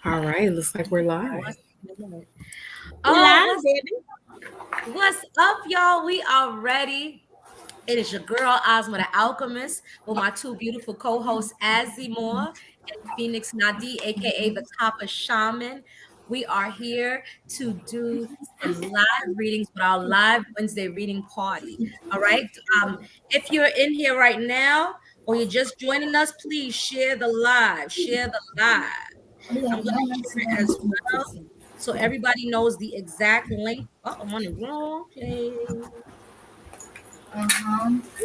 All right, looks like we're live. Oh, what's up, y'all? We are ready. It is your girl, Asmaaa the Alchemist, with my two beautiful co-hosts, Ahzzy Moore and IAmPhoenixNadie, aka the Copper Shaman. We are here to do some live readings with our live Wednesday reading party. All right. If you're in here right now or you're just joining us, please share the live. Share the live. I'm going to share it as well so everybody knows the exact link. Oh, I'm on the wrong page.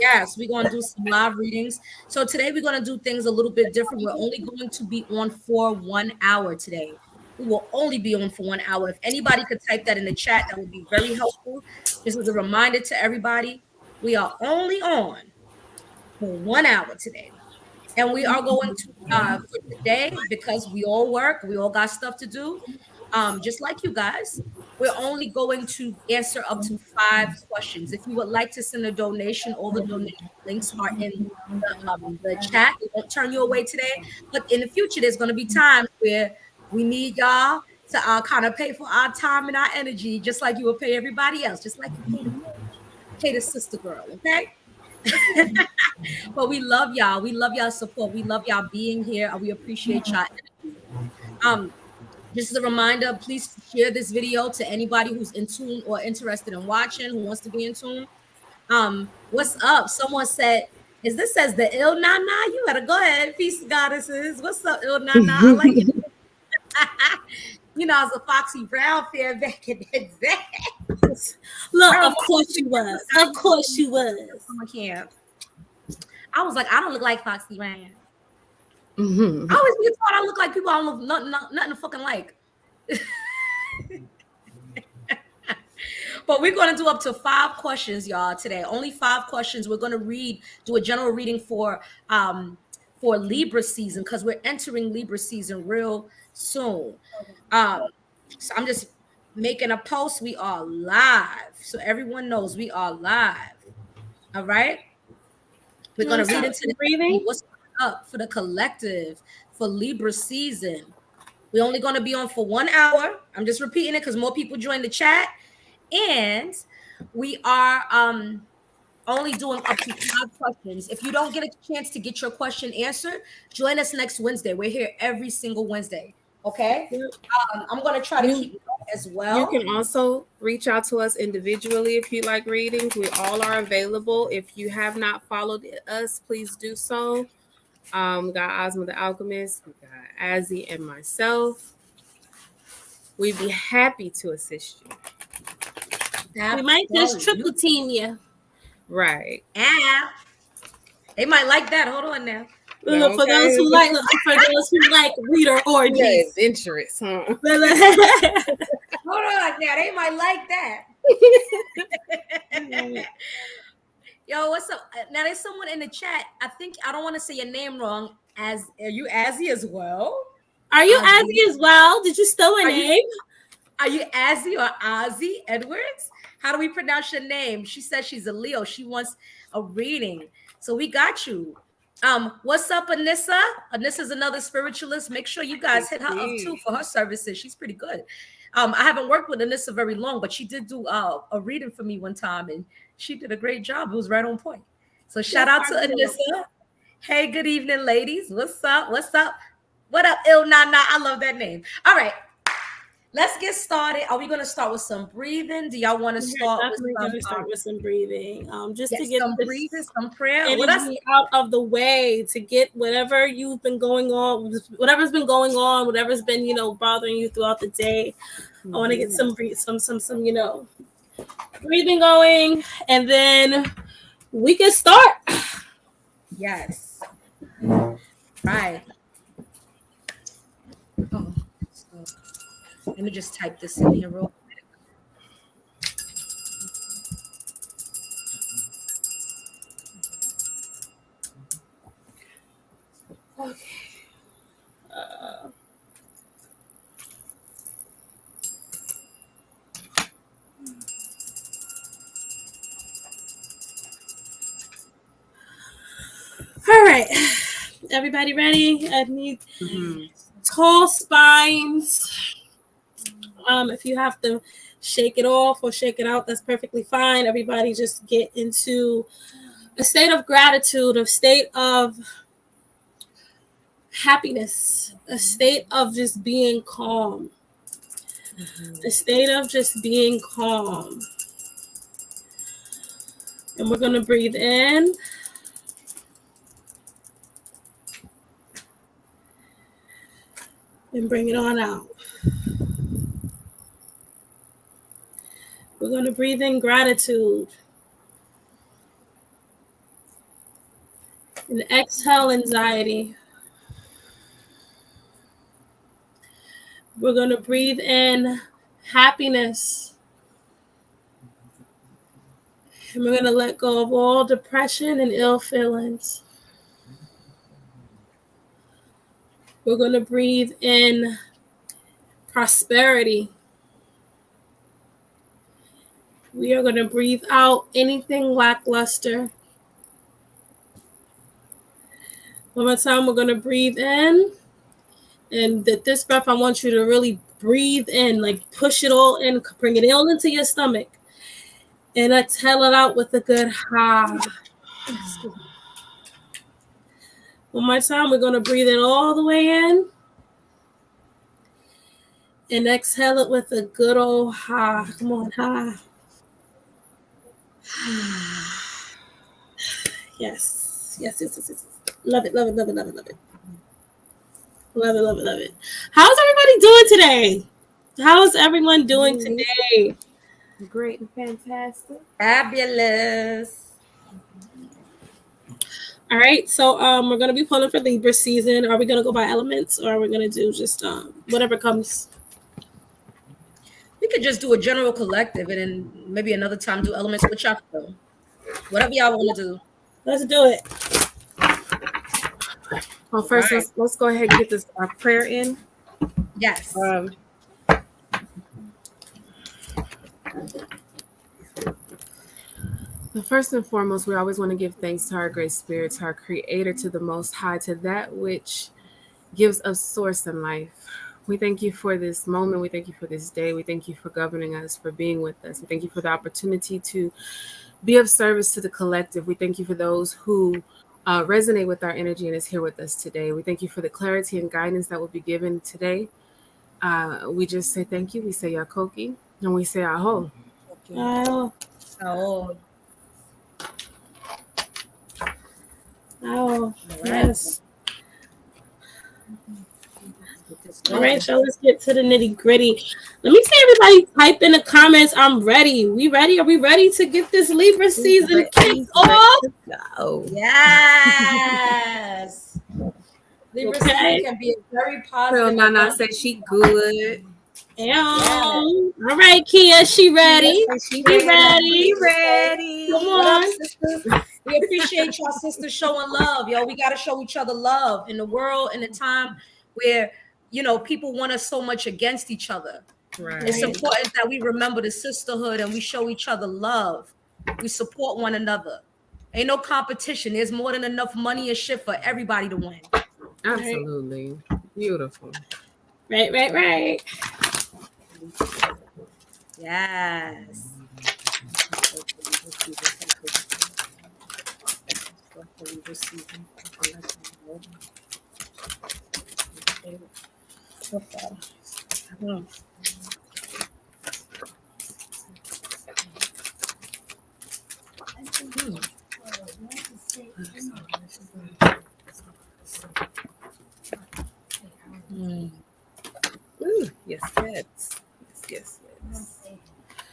Yes, we're going to do some live readings. So today we're going to do things a little bit different. We're only going to be on for 1 hour today. We will only be on for 1 hour. If anybody could type that in the chat, that would be very helpful. This is a reminder to everybody. We are only on for 1 hour today. And we are going to, for today, because we all work, we all got stuff to do, just like you guys, we're only going to answer up to 5 questions. If you would like to send a donation, all the donation links are in the chat. We won't turn you away today, but in the future, there's going to be times where we need y'all to kind of pay for our time and our energy, just like you will pay everybody else, just like you pay the bitch, pay the sister girl, okay? But we love y'all. We love y'all support. We love y'all being here. We appreciate y'all energy. Just as a reminder, please share this video to anybody who's in tune or interested in watching, who wants to be in tune. What's up? Someone said, is this says the Il Nana? You better go ahead. Peace, goddesses. What's up, Il Nana? I like it. You know, I was a Foxy Brown fan back in the day. Look, of course you was. Of course you was. Summer camp. I was like, I don't look like Foxy Brown. I always thought I look like people I don't look nothing to fucking like. But we're going to do up to 5 questions, y'all, today. Only 5 questions. We're going to do a general reading for Libra season, because we're entering Libra season real soon. So I'm just making a post. We are live, so everyone knows we are live. All right. We're going to read into the breathing. What's up for the collective for Libra season? We're only going to be on for 1 hour. I'm just repeating it because more people join the chat. And we are only doing up to 5 questions. If you don't get a chance to get your question answered, join us next Wednesday. We're here every single Wednesday. Okay. I'm going to try to keep it as well. You can also reach out to us individually if you like readings. We all are available. If you have not followed us, please do so. We got Asmaaa the Alchemist, we got Ahzzy and myself. We'd be happy to assist you. We might just triple team you. Right. Yeah. They might like that. Hold on now. Okay. For those who like reader orgies. Yeah, adventurous, huh? Hold on now. They might like that. Yo, what's up? Now there's someone in the chat. I think I don't want to say your name wrong. Are you Ahzzy as well? Are you Ahzzy as well? Did you steal a name? Are you Ahzzy or Ahzzy Edwards? How do we pronounce your name? She says she's a Leo. She wants a reading. So we got you. What's up, Anissa? Anissa's another spiritualist. Make sure you guys hit her up too for her services. She's pretty good. I haven't worked with Anissa very long, but she did do a reading for me one time, and she did a great job. It was right on point. So shout out to Anissa. Hey, good evening, ladies. What's up? What's up? What up, Il Nana? I love that name. All right. Let's get started. Are we going to start with some breathing? Do y'all want to start with some breathing? Just to get some breathing, some prayer, out of the way, to get whatever you've been going on, whatever's been going on, whatever's been bothering you throughout the day. I want to get some breathing going, and then we can start. Yes. Right. Oh. Let me just type this in here real quick. Okay. right. Everybody ready? I need tall spines. If you have to shake it off or shake it out, that's perfectly fine. Everybody just get into a state of gratitude, a state of happiness, a state of just being calm, a state of just being calm. And we're going to breathe in. And bring it on out. We're going to breathe in gratitude. And exhale anxiety. We're going to breathe in happiness. And we're going to let go of all depression and ill feelings. We're going to breathe in prosperity. We are going to breathe out anything lackluster. One more time, we're going to breathe in. And this breath, I want you to really breathe in, like push it all in, bring it all into your stomach. And exhale it out with a good ha. One more time, we're going to breathe it all the way in. And exhale it with a good old ha. Come on, ha. Yes. Yes, yes, yes, yes. Love it, love it, love it, love it, love it. Love it, love it, love it. How's everybody doing today? How's everyone doing today? Great and fantastic. Fabulous. All right, so we're gonna be pulling for Libra season. Are we gonna go by elements, or are we gonna do just whatever comes? We could just do a general collective, and then maybe another time do elements with y'all feel. Whatever y'all want to do. Let's do it. Well, first, Right. let's go ahead and get this our prayer in. Yes. First and foremost, we always want to give thanks to our great spirit, to our creator, to the most high, to that which gives us source in life. We thank you for this moment. We thank you for this day. We thank you for governing us, for being with us. We thank you for the opportunity to be of service to the collective. We thank you for those who resonate with our energy and is here with us today. We thank you for the clarity and guidance that will be given today. We just say thank you. We say Yakoki, and we say Aho. Oh, Oh. oh, Right. yes. All right, so let's get to the nitty gritty. Let me see everybody type in the comments. I'm ready. We ready? Are we ready to get this Libra season kicked off? Oh, Yes. Libra Okay. season can be a very so positive. Nana said she good. Yeah. All right, Kia, she ready? She ready? ready. Come What up, on. sisters? We appreciate y'all sisters showing love, yo. We got to show each other love in the world, in a time where, you know, people want us so much against each other. Right. It's important that we remember the sisterhood and we show each other love. We support one another. Ain't no competition. There's more than enough money and shit for everybody to win. Absolutely. Beautiful. Right. Yes. Ooh, yes.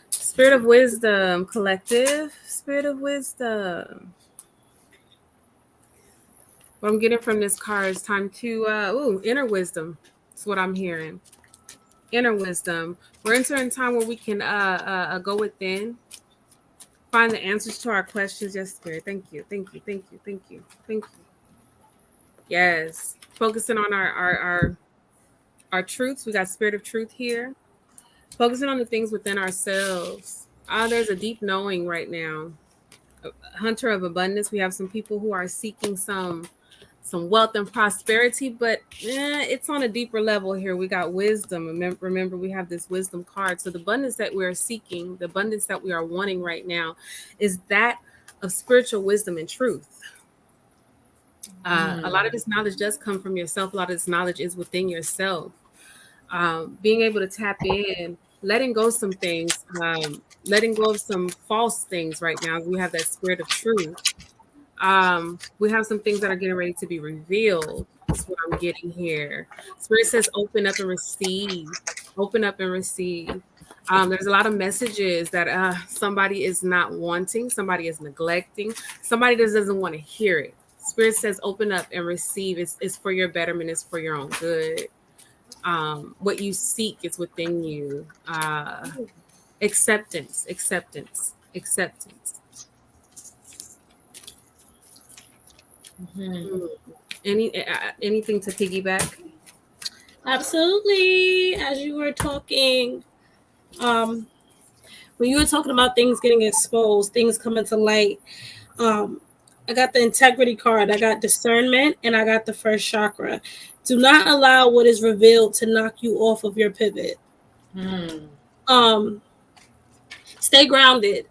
Spirit of wisdom, collective. Spirit of wisdom. What I'm getting from this card is time to inner wisdom. That's what I'm hearing. Inner wisdom. We're entering a time where we can go within, find the answers to our questions. Yes, Spirit. Thank you. Yes. Focusing on our truths. We got Spirit of Truth here. Focusing on the things within ourselves. There's a deep knowing right now. Hunter of abundance. We have some people who are seeking some some wealth and prosperity, but it's on a deeper level here. We got wisdom. Remember, we have this wisdom card. So the abundance that we are seeking, the abundance that we are wanting right now, is that of spiritual wisdom and truth. A lot of this knowledge does come from yourself. A lot of this knowledge is within yourself. Being able to tap in, letting go some things, letting go of some false things right now. We have that spirit of truth. We have some things that are getting ready to be revealed. That's what I'm getting here. Spirit says open up and receive. Open up and receive. There's a lot of messages that somebody is not wanting, somebody is neglecting, somebody just doesn't want to hear it. Spirit says open up and receive. It's for your betterment, it's for your own good. What you seek is within you. Acceptance, acceptance, acceptance. Anything to piggyback? Absolutely. As you were talking, when you were talking about things getting exposed, things coming to light, I got the integrity card, I got discernment, and I got the first chakra. Do not allow what is revealed to knock you off of your pivot. Stay grounded.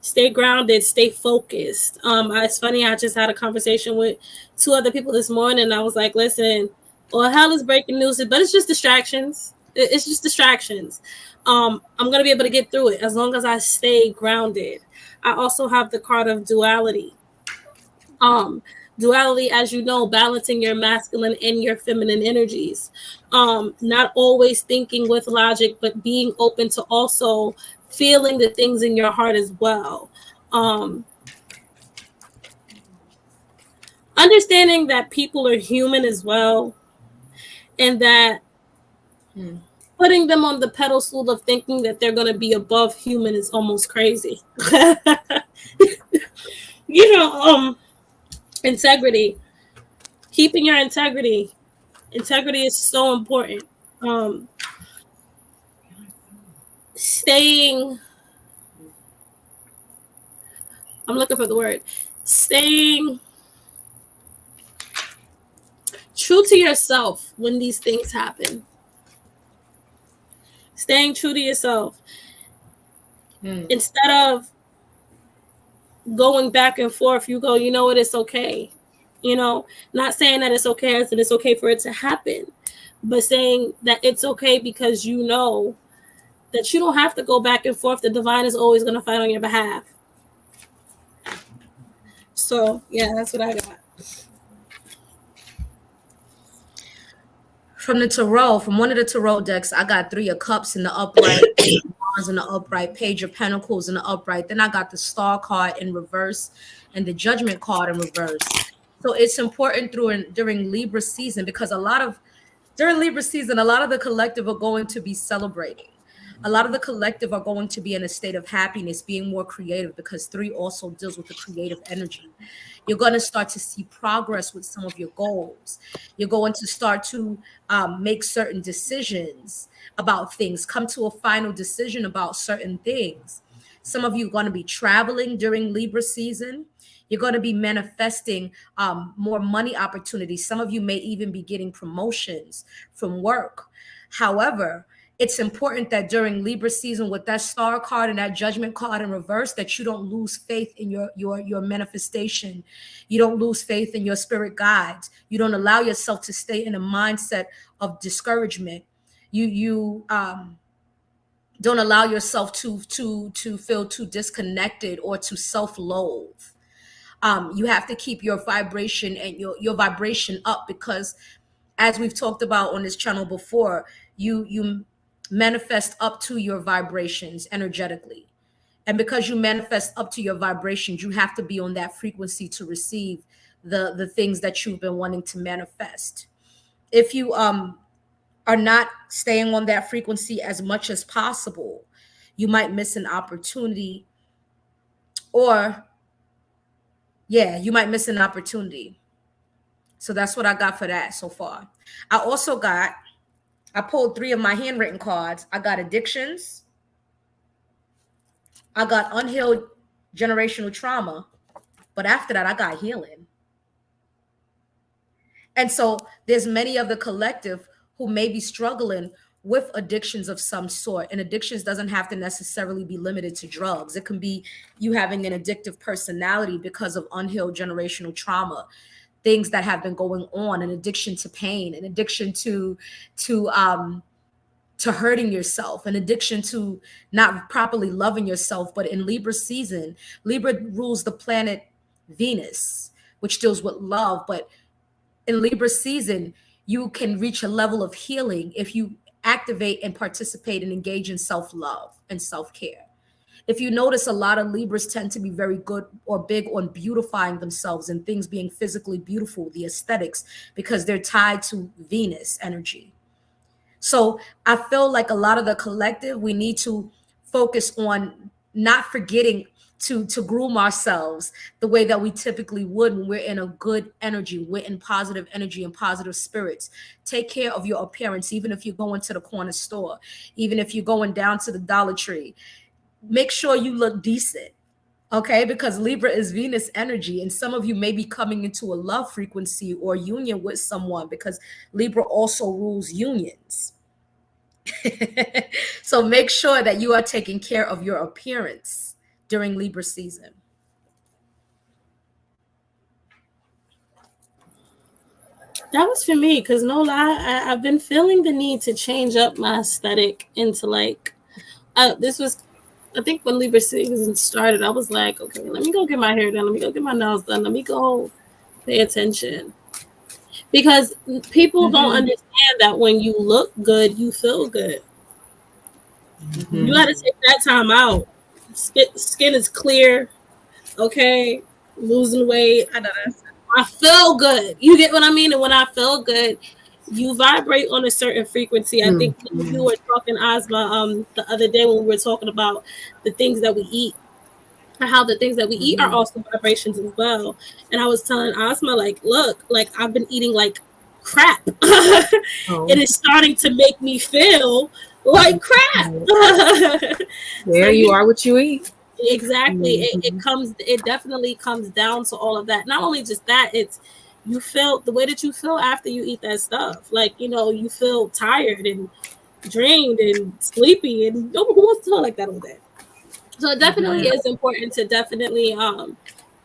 Stay grounded, stay focused. It's funny, I just had a conversation with 2 other people this morning. I was like, listen, well, hell is breaking news, but it's just distractions. It's just distractions. I'm going to be able to get through it as long as I stay grounded. I also have the card of duality. Duality, as you know, balancing your masculine and your feminine energies. Not always thinking with logic, but being open to also feeling the things in your heart as well. Understanding that people are human as well, and that putting them on the pedestal of thinking that they're going to be above human is almost crazy. Integrity, keeping your integrity is so important. Staying, I'm looking for the word, staying true to yourself when these things happen. Staying true to yourself instead of going back and forth. You go, you know what, it's okay. Not saying that it's okay as in it's okay for it to happen, but saying that it's okay because you know that you don't have to go back and forth. The divine is always going to fight on your behalf. So, yeah, that's what I got. From the tarot, from one of the tarot decks, I got 3 of Cups in the upright, Wands in the upright, Page of Pentacles in the upright. Then I got the Star card in reverse and the Judgment card in reverse. So it's important during Libra season, because during Libra season, a lot of the collective are going to be celebrating. A lot of the collective are going to be in a state of happiness, being more creative, because 3 also deals with the creative energy. You're going to start to see progress with some of your goals. You're going to start to make certain decisions about things, come to a final decision about certain things. Some of you are going to be traveling during Libra season. You're going to be manifesting more money opportunities. Some of you may even be getting promotions from work. However, it's important that during Libra season, with that Star card and that Judgment card in reverse, that you don't lose faith in your manifestation. You don't lose faith in your spirit guides. You don't allow yourself to stay in a mindset of discouragement. You don't allow yourself to feel too disconnected or to self-loathe. You have to keep your vibration and your vibration up, because as we've talked about on this channel before, you manifest up to your vibrations energetically. And because you manifest up to your vibrations, you have to be on that frequency to receive the things that you've been wanting to manifest. If you are not staying on that frequency as much as possible, you might miss an opportunity, you might miss an opportunity. So that's what I got for that so far. I pulled 3 of my handwritten cards. I got addictions. I got unhealed generational trauma. But after that, I got healing. And so there's many of the collective who may be struggling with addictions of some sort. And addictions doesn't have to necessarily be limited to drugs. It can be you having an addictive personality because of unhealed generational trauma, things that have been going on, an addiction to pain, an addiction to hurting yourself, an addiction to not properly loving yourself. But in Libra season, Libra rules the planet Venus, which deals with love. But in Libra season, you can reach a level of healing if you activate and participate and engage in self-love and self-care. If you notice, a lot of Libras tend to be very good or big on beautifying themselves and things being physically beautiful, the aesthetics, because they're tied to Venus energy. So I feel like a lot of the collective, we need to focus on not forgetting to groom ourselves the way that we typically would when we're in a good energy, we're in positive energy and positive spirits. Take care of your appearance, even if you're going to the corner store, even if you're going down to the Dollar Tree. Make sure you look decent, okay? Because Libra is Venus energy, and some of you may be coming into a love frequency or union with someone, because Libra also rules unions. So make sure that you are taking care of your appearance during Libra season. That was for me, because no lie, I've been feeling the need to change up my aesthetic into like, this was, I think when Libra season started, I was like, okay, let me go get my hair done. Let me go get my nails done. Let me go pay attention. Because people don't understand that when you look good, you feel good. You got to take that time out. Skin is clear, okay? Losing weight. I know that. I feel good. You get what I mean? And when I feel good, you vibrate on a certain frequency. I think you were talking, Asma, the other day when we were talking about the things that we eat, and how the things that we eat are also vibrations as well. And I was telling Asma, like, look, like I've been eating like crap. It is starting to make me feel like crap. There, so you are what you eat. Exactly. It definitely comes down to all of that. Not only just that, it's you feel the way that you feel after you eat that stuff. Like, you know, you feel tired and drained and sleepy, and who wants to feel like that all day? So it definitely is important to definitely,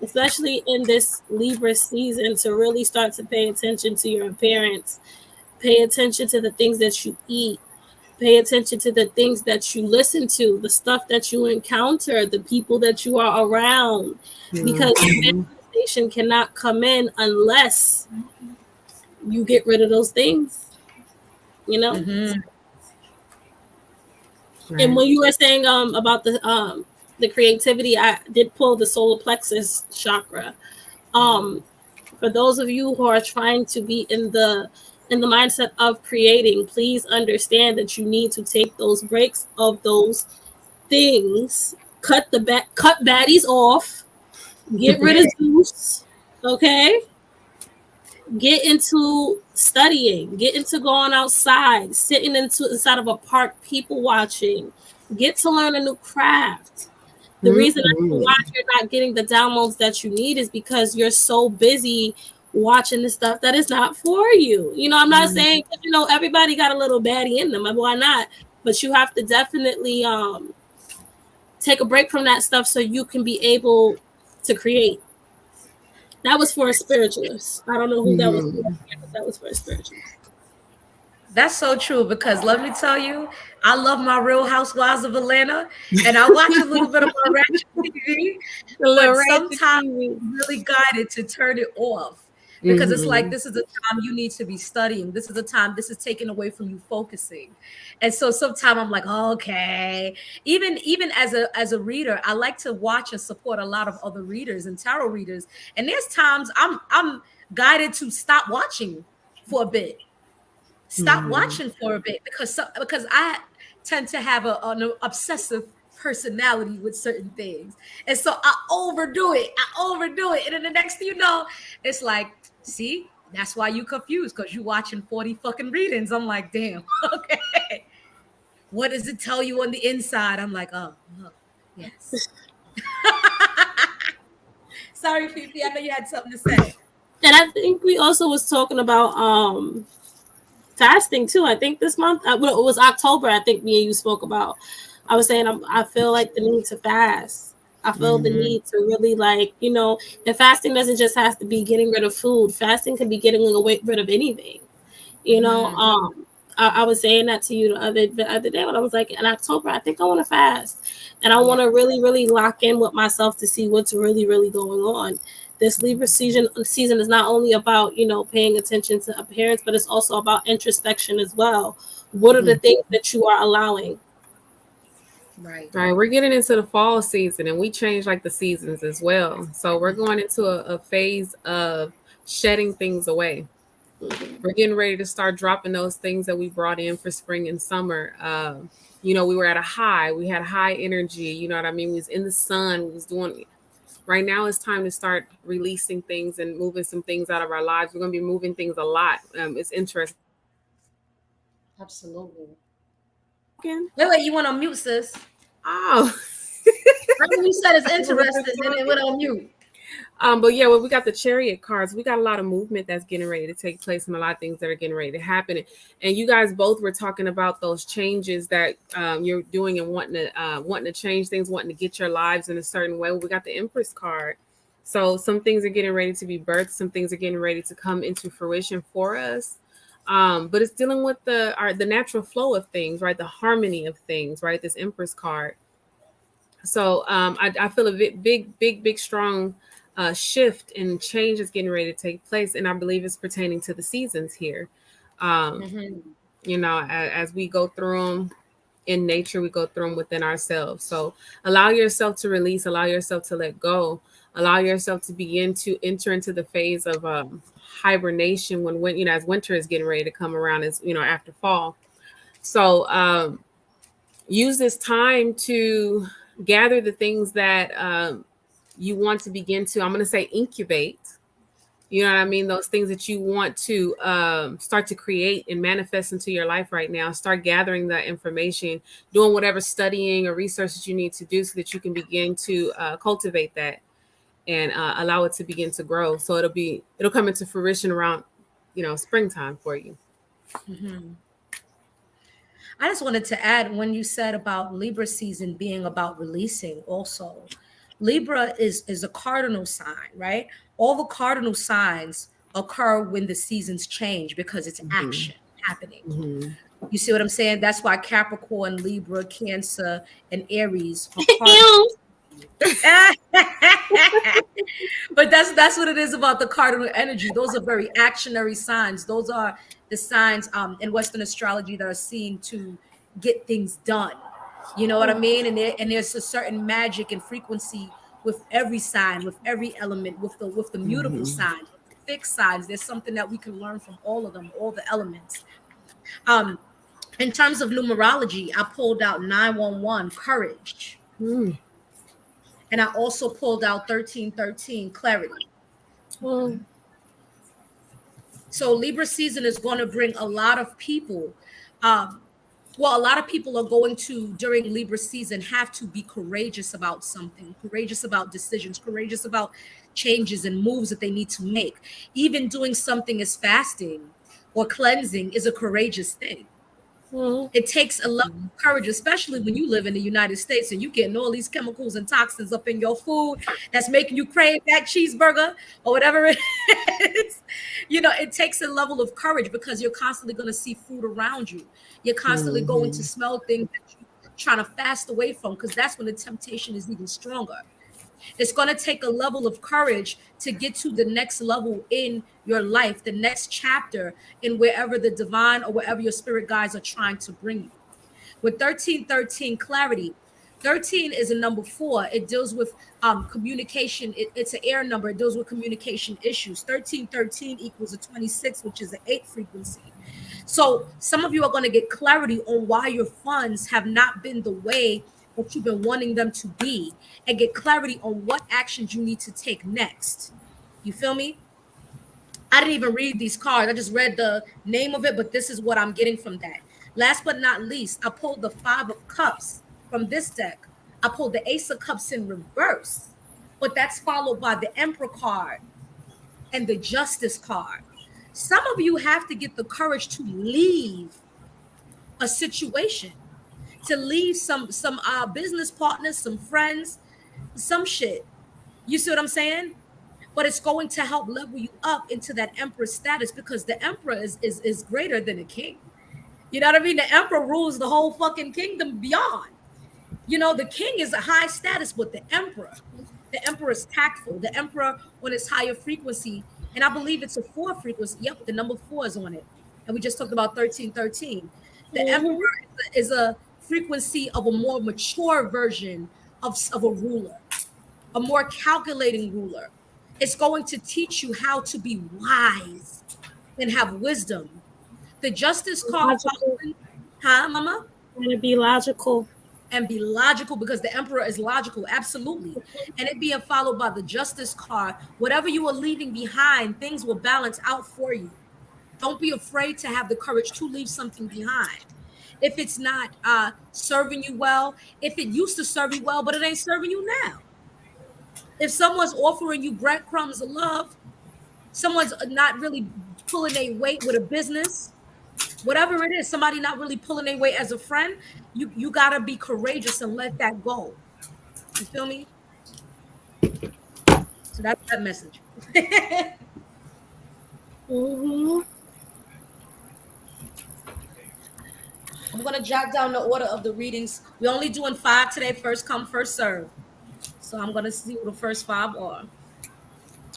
especially in this Libra season, to really start to pay attention to your appearance, pay attention to the things that you eat, pay attention to the things that you listen to, the stuff that you encounter, the people that you are around, because manifestation cannot come in unless you get rid of those things, you know? Right. And when you were saying about the creativity, I did pull the solar plexus chakra. For those of you who are trying to be in the mindset of creating, please understand that you need to take those breaks of those things, cut baddies off, get rid of Zeus, okay? Get into studying, get into going outside, sitting inside of a park, people watching, get to learn a new craft. The reason why you're not getting the downloads that you need is because you're so busy watching the stuff that is not for you. You know, I'm not saying, you know, everybody got a little baddie in them. Why not? But you have to definitely take a break from that stuff so you can be able to create. That was for a spiritualist. I don't know who that was for, but that was for a spiritualist. That's so true, because let me tell you, I love my Real Housewives of Atlanta, and I watch a little bit of my Ratchet TV, but sometimes I'm really guided to turn it off, because it's like, this is a time you need to be studying. This is a time, this is taken away from you focusing. And so sometimes I'm like, okay, even as a reader, I like to watch and support a lot of other readers and tarot readers. And there's times I'm guided to stop watching for a bit. Stop watching for a bit, because I tend to have an obsessive personality with certain things. And so I overdo it. And then the next thing you know, it's like, see, that's why you confused, because you watching 40 fucking readings. I'm like, damn, okay. What does it tell you on the inside? I'm like, oh yes. Sorry, Fifi, I know you had something to say. And I think we also was talking about fasting too. I think this month, well, it was October. I think me and you spoke about. I was saying I feel like the need to fast. I feel the need to really and fasting doesn't just have to be getting rid of food. Fasting can be getting rid of anything. You know, I was saying that to you the other day when I was like, in October, I think I want to fast, and I want to really, really lock in with myself to see what's really, really going on. This Libra season is not only about paying attention to appearance, but it's also about introspection as well. What are the things that you are allowing? Right. All right, we're getting into the fall season, and we change like the seasons as well. So we're going into a phase of shedding things away. We're getting ready to start dropping those things that we brought in for spring and summer. We were at a high. We had high energy. You know what I mean? We was in the sun. We was doing. Right now, it's time to start releasing things and moving some things out of our lives. We're going to be moving things a lot. It's interesting. Absolutely. Again? Wait, you went on mute, sis. Oh. Remember you said it's interesting, and it went on mute. But yeah, well, we got the chariot cards. We got a lot of movement that's getting ready to take place and a lot of things that are getting ready to happen. And you guys both were talking about those changes that you're doing and wanting to change things, wanting to get your lives in a certain way. Well, we got the Empress card. So some things are getting ready to be birthed. Some things are getting ready to come into fruition for us. But it's dealing with the natural flow of things, right? The harmony of things, right? This Empress card. So I feel a big, strong shift and change is getting ready to take place. And I believe it's pertaining to the seasons here. As we go through them in nature, we go through them within ourselves. So allow yourself to release, allow yourself to let go, allow yourself to begin to enter into the phase of hibernation when as winter is getting ready to come around, as after fall. So use this time to gather the things that you want to begin to, I'm going to say, incubate. You know what I mean? Those things that you want to start to create and manifest into your life right now. Start gathering that information, doing whatever studying or research that you need to do so that you can begin to cultivate that and allow it to begin to grow. So it'll come into fruition around, springtime for you. I just wanted to add, when you said about Libra season being about releasing, also Libra is a cardinal sign, right? All the cardinal signs occur when the seasons change because it's action happening. You see what I'm saying? That's why Capricorn, Libra, Cancer, and Aries are cardinal. But that's what it is about the cardinal energy. Those are very actionary signs. Those are the signs in Western astrology that are seen to get things done. You know what I mean? And there's a certain magic and frequency with every sign, with every element, with the mutable signs, with the fixed signs. There's something that we can learn from all of them, all the elements. In terms of numerology, I pulled out 911, courage. And I also pulled out 1313, clarity. So Libra season is going to bring a lot of people. A lot of people are going to, during Libra season, have to be courageous about something, courageous about decisions, courageous about changes and moves that they need to make. Even doing something as fasting or cleansing is a courageous thing. It takes a level of courage, especially when you live in the United States and you're getting all these chemicals and toxins up in your food that's making you crave that cheeseburger or whatever it is. It takes a level of courage because you're constantly going to see food around you. You're constantly going to smell things that you're trying to fast away from, because that's when the temptation is even stronger. It's going to take a level of courage to get to the next level in your life, the next chapter in wherever the divine or wherever your spirit guides are trying to bring you. With 1313, clarity. 13 is a number 4. It deals with communication. It's an air number. It deals with communication issues. 1313 equals a 26, which is an 8 frequency. So some of you are going to get clarity on why your funds have not been the way that you've been wanting them to be, and get clarity on what actions you need to take next. You feel me? I didn't even read these cards. I just read the name of it, but this is what I'm getting from that. Last but not least, I pulled the 5 of Cups from this deck. I pulled the Ace of Cups in reverse, but that's followed by the Emperor card and the Justice card. Some of you have to get the courage to leave a situation, to leave some business partners, some friends, some shit. You see what I'm saying? But it's going to help level you up into that emperor status, because the emperor is greater than a king. You know what I mean? The emperor rules the whole fucking kingdom beyond. You know, the king is a high status, but the emperor is tactful. The emperor on its higher frequency, and I believe it's a 4 frequency. Yep, the number 4 is on it. And we just talked about 1313. The emperor is a frequency of a more mature version of a ruler, a more calculating ruler. It's going to teach you how to be wise and have wisdom. The Justice card, mama? And to be logical. And be logical, because the emperor is logical, absolutely. And it being followed by the Justice card. Whatever you are leaving behind, things will balance out for you. Don't be afraid to have the courage to leave something behind. If it's not serving you well, if it used to serve you well, but it ain't serving you now. If someone's offering you breadcrumbs of love, someone's not really pulling their weight with a business, whatever it is, somebody not really pulling their weight as a friend, you got to be courageous and let that go. You feel me? So that's that message. I'm going to jot down the order of the readings. We're only doing 5 today. First come, first serve. So I'm going to see what the first 5 are.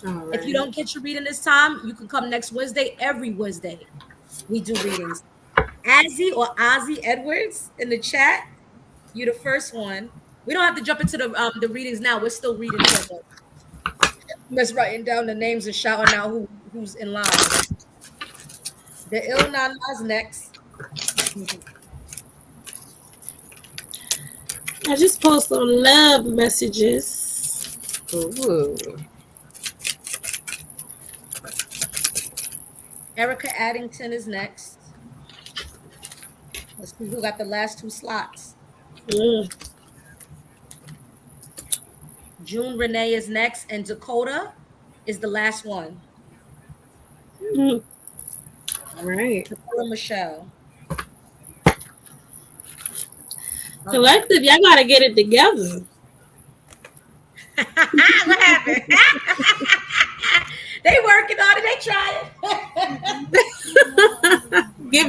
Right. If you don't get your reading this time, you can come next Wednesday. Every Wednesday, we do readings. Ahzzy Edwards in the chat. You're the first one. We don't have to jump into the readings now. We're still reading here, but I'm just writing down the names and shouting out who's in line. The Il Nana's next. I just post some love messages. Ooh. Erica Addington is next. Let's see who got the last 2 slots. June Renee is next, and Dakota is the last one. All right. Dakota Michelle. Collective, y'all gotta get it together. What happened? They working on it. They trying.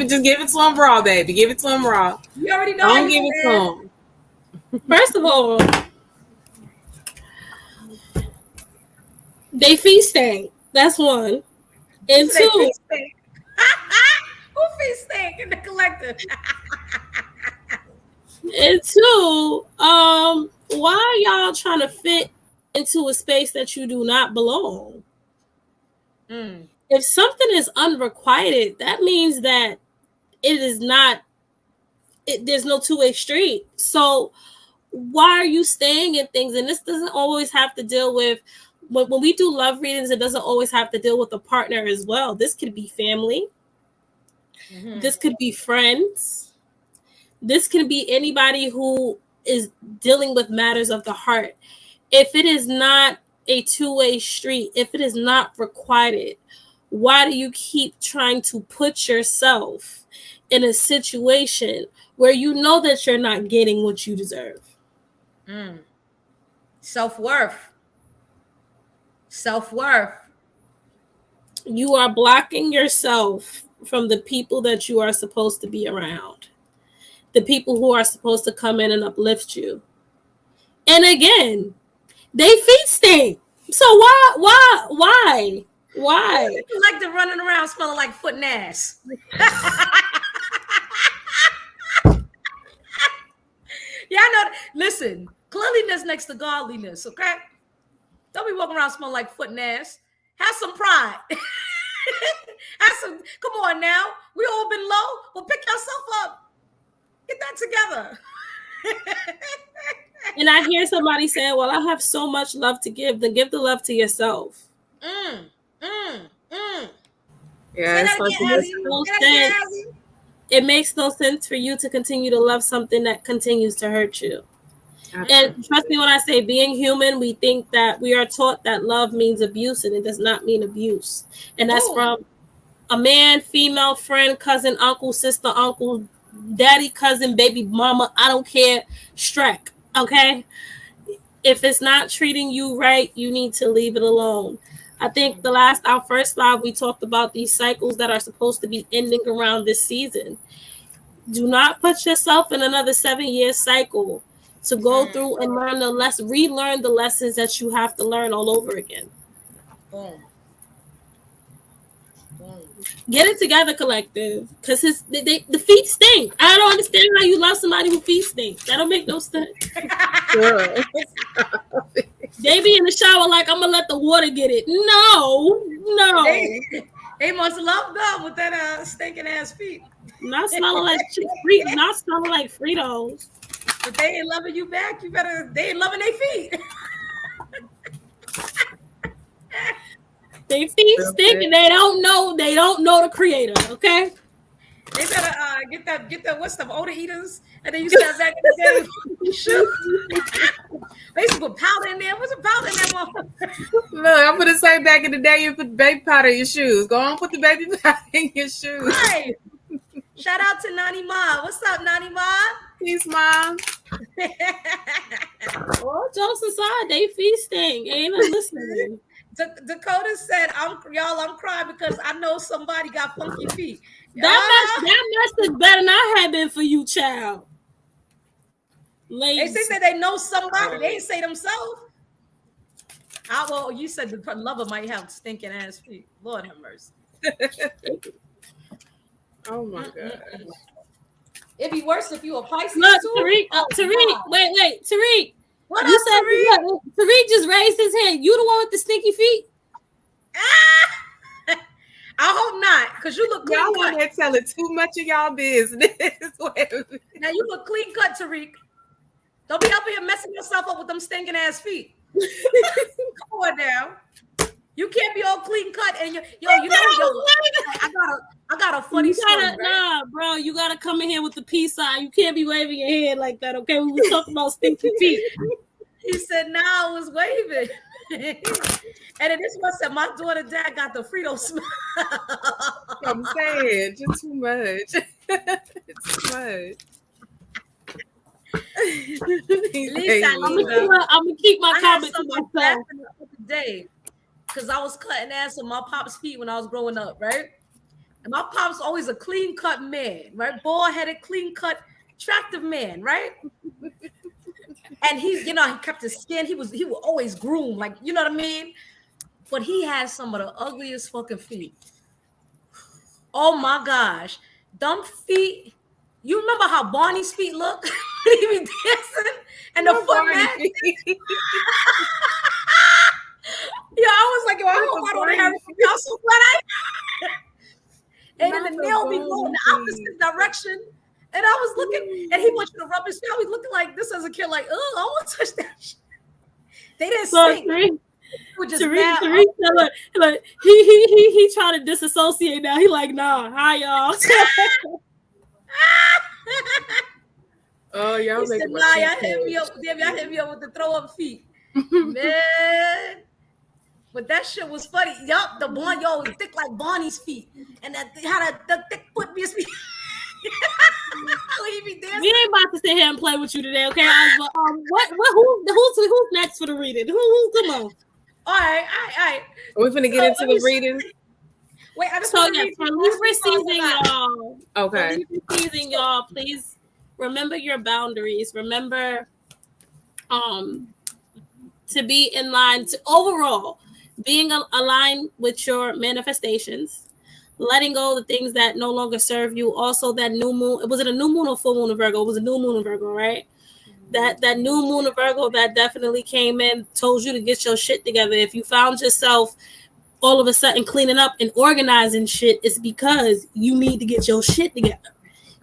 Just give it to them raw, baby. Give it to them raw. You already know. Don't give it to them. First of all, they feast stank. That's one. And 2, who feast stank in the collective? And 2, why y'all trying to fit into a space that you do not belong? If something is unrequited, that means that it is not. There's no two-way street. So why are you staying in things? And this doesn't always have to deal with when we do love readings. It doesn't always have to deal with a partner as well. This could be family. This could be friends. This can be anybody who is dealing with matters of the heart. If it is not a two-way street, if it is not requited, why do you keep trying to put yourself in a situation where you know that you're not getting what you deserve? Self-worth. You are blocking yourself from the people that you are supposed to be around. The people who are supposed to come in and uplift you. And again, they feet stink. So why? You like to running around smelling like foot and ass. Yeah, I know. Listen, cleanliness next to godliness, okay? Don't be walking around smelling like foot and ass. Have some pride. Come on now. We all been low. Well, pick yourself up. Get that together. And I hear somebody saying, well, I have so much love to give. Then give the love to yourself. Yeah, it makes no sense for you to continue to love something that continues to hurt you. And trust me when I say being human, we think that we are taught that love means abuse, and it does not mean abuse. And that's from a man, female, friend, cousin, uncle, sister, uncle, daddy, cousin, baby mama, I don't care, Shrek, okay? If it's not treating you right, you need to leave it alone. I think our first live, we talked about these cycles that are supposed to be ending around this season. Do not put yourself in another 7-year cycle to go through and relearn the lessons that you have to learn all over again. Boom. Get it together, collective, because the feet stink. I don't understand how you love somebody who feet stink. That don't make no sense. They be in the shower like, I'm gonna let the water get it. No. They must love God with that stinking ass feet. Not smelling like Fritos. But they ain't loving you back. They ain't loving their feet. They feet stink and they don't know the creator, okay? They better get the what's the odor eaters, and then you start back in the day. They used to put powder in there. What's the powder in that motherfucker? Look, I'm gonna say back in the day, you put baby powder in your shoes. Go on, put the baby powder in your shoes. Right. Shout out to Nani Ma. What's up, Nani Ma? Peace, Mom. Oh, jokes aside, they feet stink. Ain't no listening. Dakota said, I'm crying because I know somebody got funky feet. That must have better not have been for you, child. Ladies. They say they know somebody. They ain't say themselves. Well, you said the lover might have stinking ass feet. Lord have mercy. Oh my God. It'd be worse if you a Pisces. Look, too. Tariq, wait, Tariq. What you up, said Tariq? Tariq just raised his hand. You the one with the stinky feet? I hope not, because you look clean y'all cut. Y'all here telling too much of y'all business. Now you look clean cut, Tariq. Don't be up here messing yourself up with them stinking ass feet. Come on now. You can't be all clean cut and I got a funny story. Right? Nah, bro, you gotta come in here with the peace sign. You can't be waving your hand like that, okay? We was talking about stinky feet. He said, "Nah, I was waving." And then this one said, "My daughter dad got the Frito smell." I'm saying, just too much. It's too much. I'm gonna keep my comment to myself. Day, because I was cutting ass on my pop's feet when I was growing up, right? And my pop's always a clean cut man, right? Bald headed, clean cut, attractive man, right? And he kept his skin. He was always groomed, like, you know what I mean? But he had some of the ugliest fucking feet. Oh my gosh, dumb feet. You remember how Barney's feet look? He be dancing and the foot mat. Yeah, I was like, I hope I don't have y'all so glad and then the nail be going the opposite direction. And I was looking, and he wants you to rub his feet. I was looking like this as a kid, like, oh, I want to touch that shit. They didn't sing. Tariq, like he trying to disassociate now. He like, nah, hi y'all. Oh, y'all said, nah, y'all hit me up with the throw up feet. Man. But that shit was funny. Yup, the blonde, thick like Bonnie's feet. And that had the thick foot feet. We ain't about to sit here and play with you today, okay? Who's next for the reading? Who come on? All right. Are we finna get into the reading? Wait, I just for Libra season, y'all. Okay. For Libra season, y'all, please remember your boundaries. Remember to be in line to overall being aligned with your manifestations, letting go of the things that no longer serve you. Also, that new moon, was it a new moon or full moon of Virgo? It was a new moon of Virgo, right? That new moon of Virgo that definitely came in, told you to get your shit together. If you found yourself all of a sudden cleaning up and organizing shit, it's because you need to get your shit together.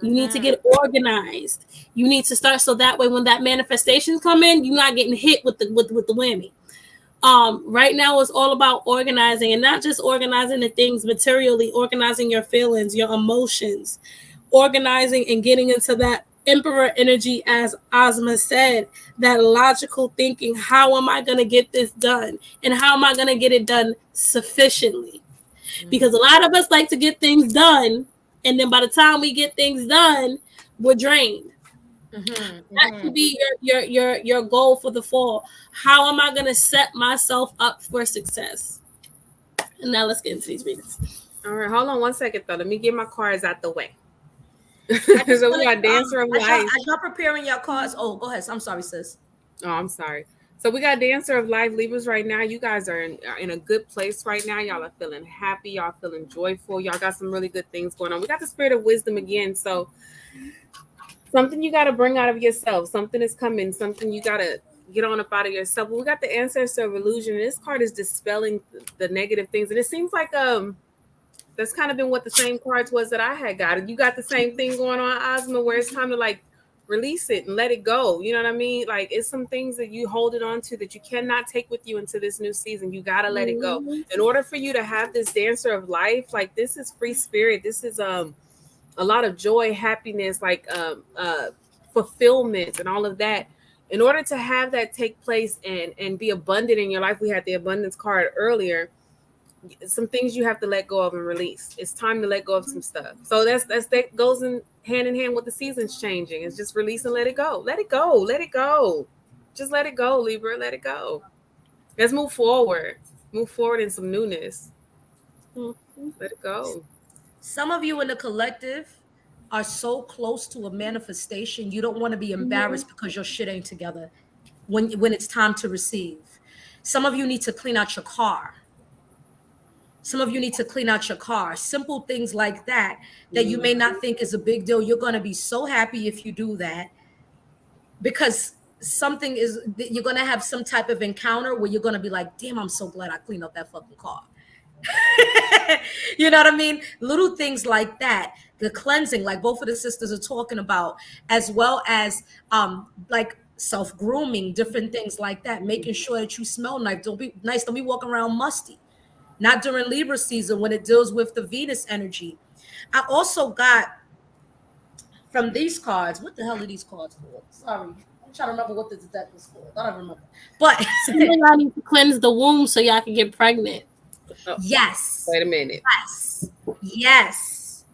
You need to get organized. You need to start so that way when that manifestations come in, you're not getting hit with the whammy. Right now it's all about organizing, and not just organizing the things materially, organizing your feelings, your emotions, organizing and getting into that Emperor energy, as Asma said, that logical thinking. How am I going to get this done? And how am I going to get it done sufficiently? Because a lot of us like to get things done, and then by the time we get things done, we're drained. That should be your goal for the fall. How am I going to set myself up for success? And now let's get into these readings. All right, hold on one second though. Let me get my cards out the way. So we got Dancer of Life. As y'all preparing your cards. Oh, go ahead. I'm sorry, sis. Oh, I'm sorry. So we got Dancer of Life, Libras right now. You guys are in a good place right now. Y'all are feeling happy. Y'all feeling joyful. Y'all got some really good things going on. We got the Spirit of Wisdom again. So something you got to bring out of yourself. Something is coming. Something you got to get on up out of yourself. But we got the Ancestor of Illusion. This card is dispelling the negative things. And it seems like that's kind of been what the same cards was that I had got. You got the same thing going on, Asma, where it's time to like release it and let it go. You know what I mean? Like it's some things that you hold it on to that you cannot take with you into this new season. You got to let it go. In order for you to have this Dancer of Life, like this is free spirit. This is a lot of joy, happiness, like fulfillment and all of that. In order to have that take place and be abundant in your life, we had the abundance card earlier. Some things you have to let go of and release. It's time to let go of some stuff. So that goes in hand with the seasons changing. It's just release and let it go. Let it go. Let it go. Just let it go, Libra. Let it go. Let's move forward. Move forward in some newness. Let it go. Some of you in the collective are so close to a manifestation, you don't want to be embarrassed because your shit ain't together when it's time to receive. Some of you need to clean out your car. Some of you need to clean out your car. Simple things like that you may not think is a big deal. You're going to be so happy if you do that, because you're going to have some type of encounter where you're going to be like, damn, I'm so glad I cleaned up that fucking car. You know what I mean? Little things like that. The cleansing, like both of the sisters are talking about, as well as like self-grooming, different things like that, making sure that you smell nice. Don't be walking around musty. Not during Libra season when it deals with the Venus energy. I also got from these cards, what the hell are these cards for? Sorry, I'm trying to remember what this deck was for. I don't remember. But y'all need to cleanse the womb so y'all can get pregnant. Oh, yes. Wait a minute. Yes.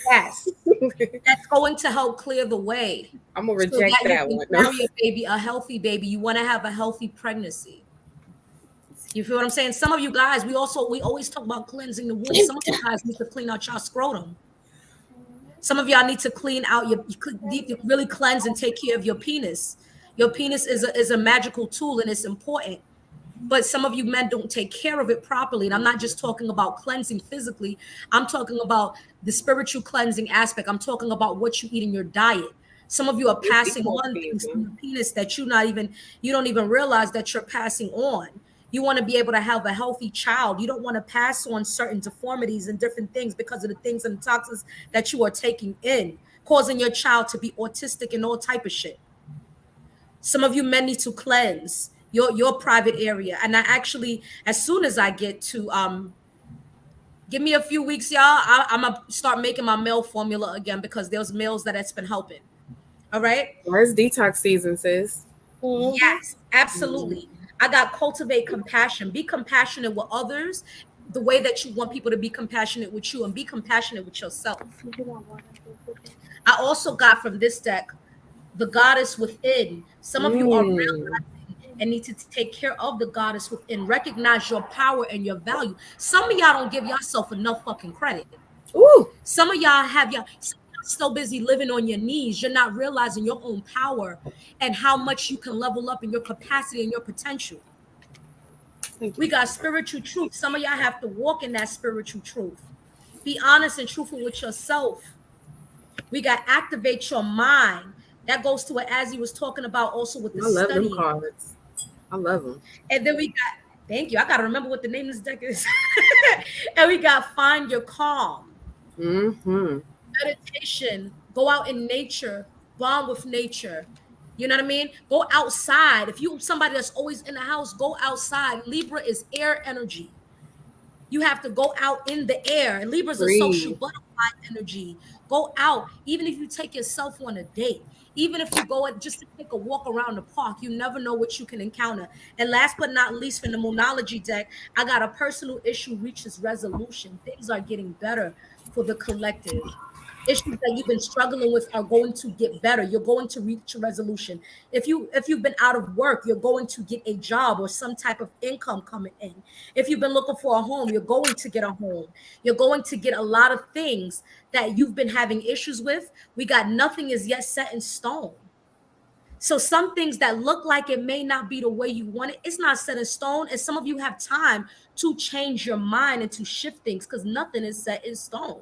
That's going to help clear the way. I'm gonna reject that one. Marry a baby, a healthy baby. You want to have a healthy pregnancy. You feel what I'm saying? Some of you guys, we always talk about cleansing the womb. Some of you guys need to clean out your scrotum. Some of y'all need to clean out you need to really cleanse and take care of your penis. Your penis is a magical tool and it's important. But some of you men don't take care of it properly. And I'm not just talking about cleansing physically. I'm talking about the spiritual cleansing aspect. I'm talking about what you eat in your diet. Some of you are passing on things in your penis that you don't even realize that you're passing on. You want to be able to have a healthy child. You don't want to pass on certain deformities and different things because of the things and toxins that you are taking in, causing your child to be autistic and all type of shit. Some of you men need to cleanse your private area. And I actually, as soon as I get to, give me a few weeks, y'all, I'm going to start making my male formula again because there's males that's been helping. All right? Where's detox season, sis? Yes, absolutely. I got cultivate compassion. Be compassionate with others the way that you want people to be compassionate with you, and be compassionate with yourself. I also got from this deck, the goddess within. Some of you are realizing and need to take care of the goddess within. Recognize your power and your value. Some of y'all don't give yourself enough fucking credit. Ooh. Some of y'all so busy living on your knees, you're not realizing your own power and how much you can level up in your capacity and your potential. We got spiritual truth. Some of y'all have to walk in that spiritual truth. Be honest and truthful with yourself. We got activate your mind. That goes to what Ahzzy was talking about also with the studying. I love them cards. I love them. And then we got, thank you. I got to remember what the name of this deck is. And we got find your calm. Meditation, go out in nature, bond with nature. You know what I mean? Go outside. If you somebody that's always in the house, go outside. Libra is air energy. You have to go out in the air. And Libra's a social butterfly energy. Go out, even if you take yourself on a date, even if you go just to take a walk around the park, you never know what you can encounter. And last but not least, from the Numerology deck, I got a personal issue reaches resolution. Things are getting better for the collective. Issues that you've been struggling with are going to get better. You're going to reach a resolution. If you've been out of work, you're going to get a job or some type of income coming in. If you've been looking for a home, you're going to get a home. You're going to get a lot of things that you've been having issues with. We got nothing is yet set in stone. So some things that look like it may not be the way you want it, it's not set in stone. And some of you have time to change your mind and to shift things because nothing is set in stone.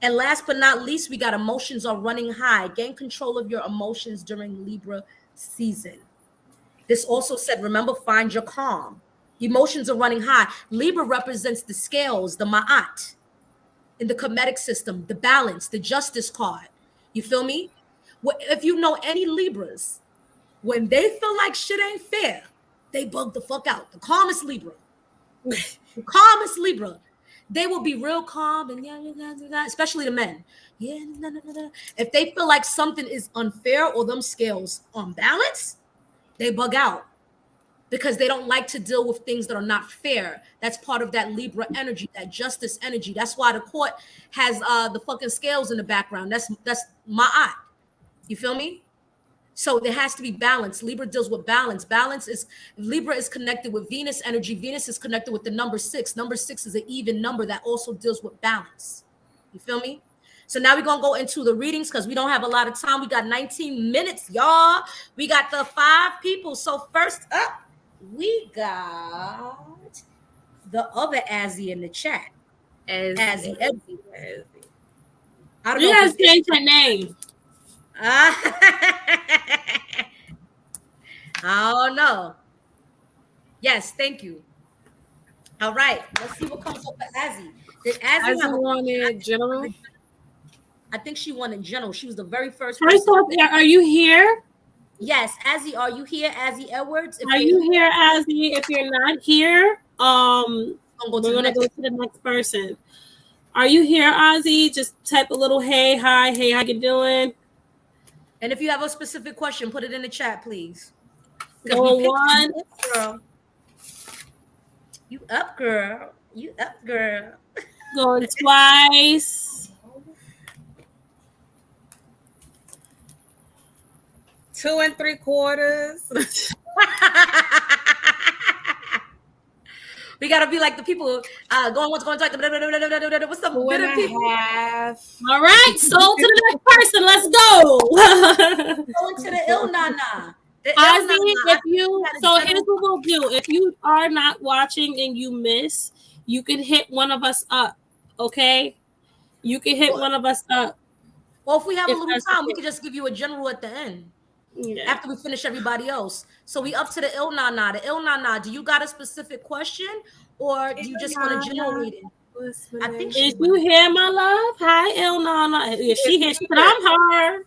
And last but not least, we got emotions are running high. Gain control of your emotions during Libra season. This also said, remember, find your calm. Emotions are running high. Libra represents the scales, the ma'at, in the comedic system, the balance, the justice card. You feel me? If you know any Libras, when they feel like shit ain't fair, they bug the fuck out. The calmest Libra. The calmest Libra. They will be real calm and especially the men. If they feel like something is unfair or them scales on balance, they bug out because they don't like to deal with things that are not fair. That's part of that Libra energy, that justice energy. That's why the court has the fucking scales in the background. That's ma'at. You feel me? So there has to be balance. Libra deals with balance. Libra is connected with Venus energy. Venus is connected with the number 6. Number 6 is an even number that also deals with balance. You feel me? So now we're going to go into the readings because we don't have a lot of time. We got 19 minutes, y'all. We got the 5 people. So first up, we got the other Ahzzy in the chat. Ahzzy. I don't know. You guys changed her name. Oh no. Yes, thank you. All right, let's see what comes up for Ahzzy. Did Ahzzy have wanted general? I think she won in general. She was the very first First person. off, are you here? Yes, Ahzzy, are you here? Ahzzy Edwards. Are you here, Ahzzy? If you're not here, we're gonna go to the next person. Are you here, Ahzzy? Just type a little hey, hi, hey, how you doing? And if you have a specific question, put it in the chat, please. Going once. Girl. You up, girl. You up, girl. Going twice. 2 3/4. We gotta be like the people going once, going twice. What's up, bitter people? All right, so to the next person, let's go. Going to the Il-Na-Na. So here's what we'll do. If you are not watching and you miss, you can hit one of us up. Okay, you can hit one of us up. Well, if we have a little time, we can just give you a general at the end. Yeah. After we finish everybody else. So we up to the Il-Na-Na. The Il-Na-Na, do you got a specific question or do you just want a general reading? I think Is you here, my love? Hi, Il-Na-Na. Yeah, she here. She said, I'm her.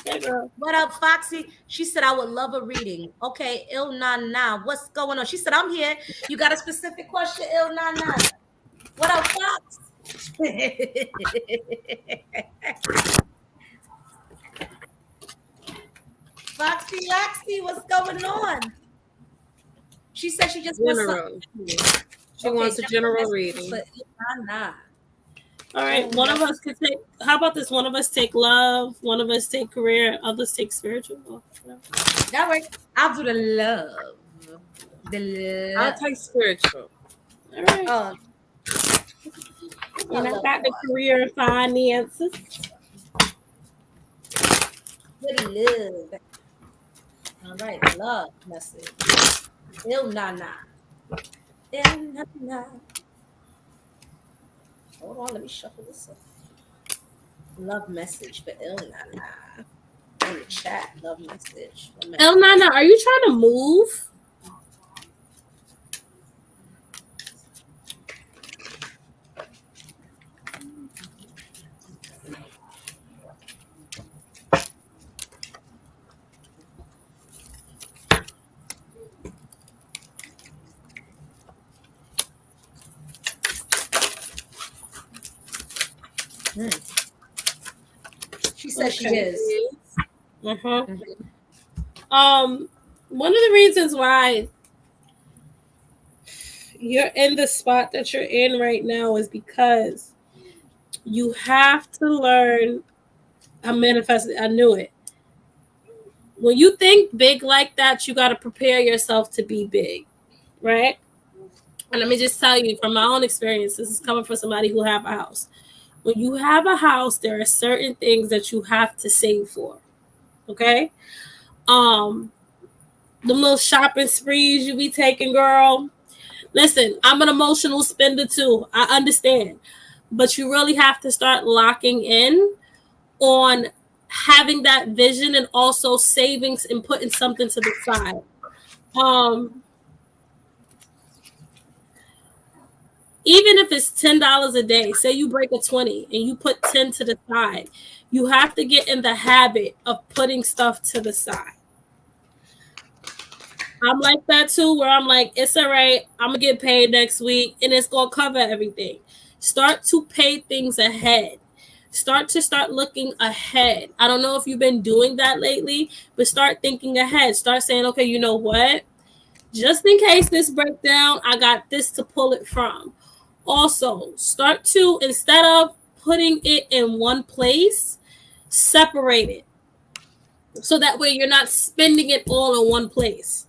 Hey, girl. What up, Foxy? She said, I would love a reading. Okay, Il-Na-Na, what's going on? She said, I'm here. You got a specific question, Il-Na-Na? What up, Fox? Foxy, what's going on? She said she just wants something. She wants a general reading. All right, one of us could take. How about this? One of us take love, one of us take career, others take spiritual. That way, I'll do the love. I'll take spiritual. All right. And I got the career and finances. Good love. All right, love message. Il-Na-Na. Il-Na-Na. Hold on, let me shuffle this up. Love message for Il-Na-Na. In the chat, love message. Il-Na-Na, are you trying to move? She says she is. One of the reasons why you're in the spot that you're in right now is because you have to learn. I manifested. I knew it. When you think big like that, you got to prepare yourself to be big, right? And let me just tell you from my own experience, this is coming from somebody who have a house. When you have a house, there are certain things that you have to save for. Okay? The little shopping sprees you be taking, girl. Listen, I'm an emotional spender too. I understand. But you really have to start locking in on having that vision and also savings and putting something to the side. Even if it's $10 a day, say you break a 20 and you put 10 to the side, you have to get in the habit of putting stuff to the side. I'm like that too, where I'm like, it's all right, I'm gonna get paid next week and it's gonna cover everything. Start to pay things ahead. Start looking ahead. I don't know if you've been doing that lately, but start thinking ahead. Start saying, okay, you know what? Just in case this breakdown, I got this to pull it from. Also, start to, instead of putting it in one place, separate it. So that way you're not spending it all in one place.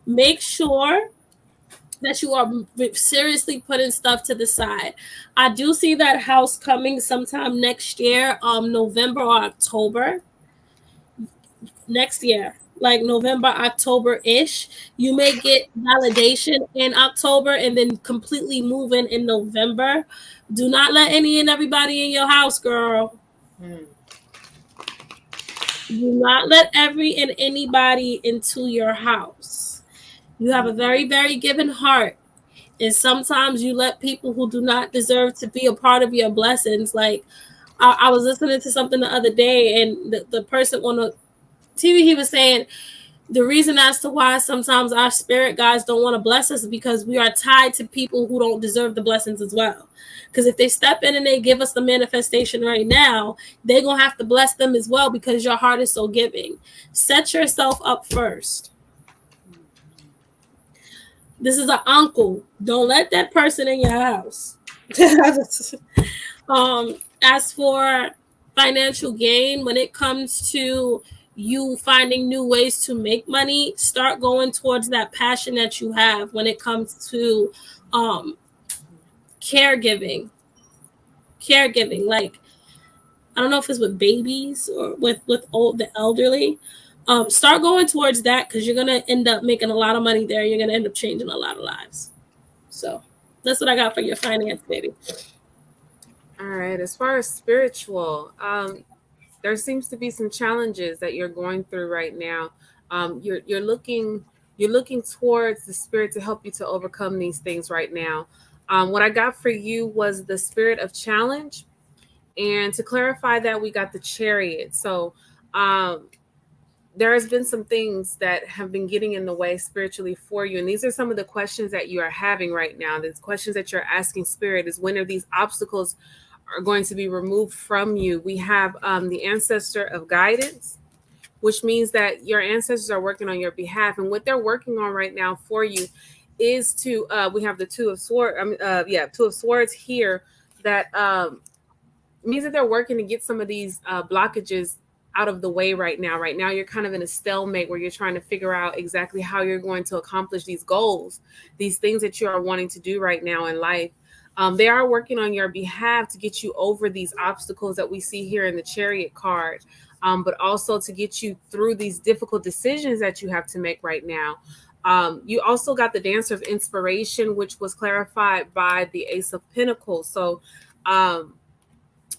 Make sure that you are seriously putting stuff to the side. I do see that house coming sometime next year, November or October. Next year, like November, October-ish. You may get validation in October and then completely move in November. Do not let any and everybody in your house, girl. Do not let every and anybody into your house. You have a very, very giving heart. And sometimes you let people who do not deserve to be a part of your blessings. Like, I was listening to something the other day, and the person on the TV, he was saying the reason as to why sometimes our spirit guides don't want to bless us is because we are tied to people who don't deserve the blessings as well. Because if they step in and they give us the manifestation right now, they're going to have to bless them as well because your heart is so giving. Set yourself up first. This is an uncle. Don't let that person in your house. As for financial gain, when it comes to you finding new ways to make money, start going towards that passion that you have when it comes to caregiving. Like, I don't know if it's with babies or with the elderly. Start going towards that because you're gonna end up making a lot of money there. You're gonna end up changing a lot of lives. So that's what I got for your finance, baby. All right. As far as spiritual, there seems to be some challenges that you're going through right now. You're looking towards the spirit to help you to overcome these things right now. What I got for you was the spirit of challenge. And to clarify that, we got the Chariot. So there has been some things that have been getting in the way spiritually for you. And these are some of the questions that you are having right now. These questions that you're asking spirit is, when are these obstacles are going to be removed from you? We have the Ancestor of guidance, which means that your ancestors are working on your behalf. And what they're working on right now for you is to, we have the Two of Swords here. That means that they're working to get some of these blockages out of the way right now. Right now, you're kind of in a stalemate where you're trying to figure out exactly how you're going to accomplish these goals, these things that you are wanting to do right now in life. They are working on your behalf to get you over these obstacles that we see here in the Chariot card, but also to get you through these difficult decisions that you have to make right now. You also got the Dancer of Inspiration, which was clarified by the Ace of Pentacles. So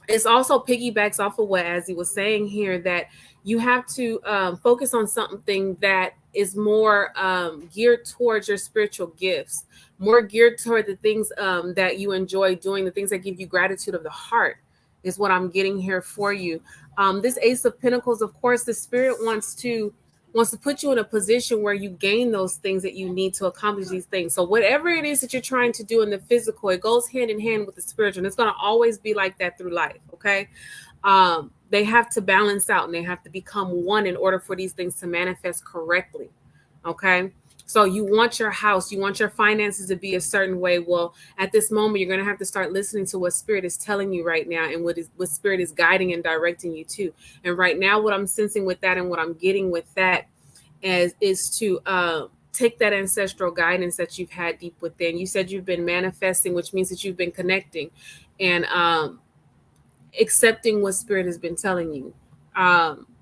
it's also piggybacks off of what Ahzzy was saying here, that you have to focus on something that is more geared towards your spiritual gifts, more geared toward the things that you enjoy doing, the things that give you gratitude of the heart is what I'm getting here for you. This Ace of Pentacles, of course, the spirit wants to wants to put you in a position where you gain those things that you need to accomplish these things. So whatever it is that you're trying to do in the physical, it goes hand in hand with the spiritual. And it's going to always be like that through life. Okay. They have to balance out and they have to become one in order for these things to manifest correctly. Okay. So you want your house, you want your finances to be a certain way. Well, at this moment, you're going to have to start listening to what spirit is telling you right now and what spirit is guiding and directing you to. And right now, what I'm sensing with that and what I'm getting with that is to take that ancestral guidance that you've had deep within. You said you've been manifesting, which means that you've been connecting and accepting what spirit has been telling you.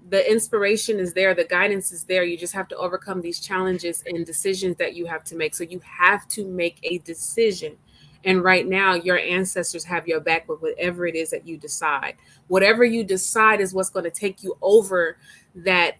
The inspiration is there, the guidance is there. You just have to overcome these challenges and decisions that you have to make. So you have to make a decision. And right now, your ancestors have your back with whatever it is that you decide. Whatever you decide is what's going to take you over that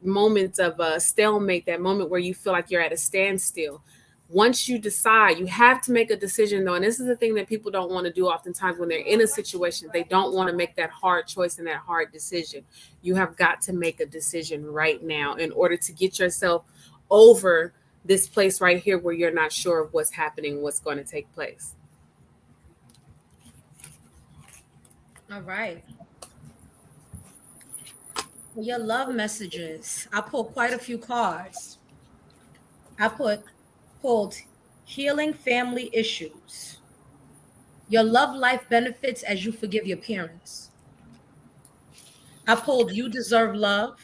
moment of a stalemate, that moment where you feel like you're at a standstill. Once you decide, you have to make a decision, though. And this is the thing that people don't want to do oftentimes when they're in a situation. They don't want to make that hard choice and that hard decision. You have got to make a decision right now in order to get yourself over this place right here where you're not sure of what's happening, what's going to take place. All right. For your love messages, I pulled quite a few cards. I pulled healing family issues. Your love life benefits as you forgive your parents. I pulled you deserve love.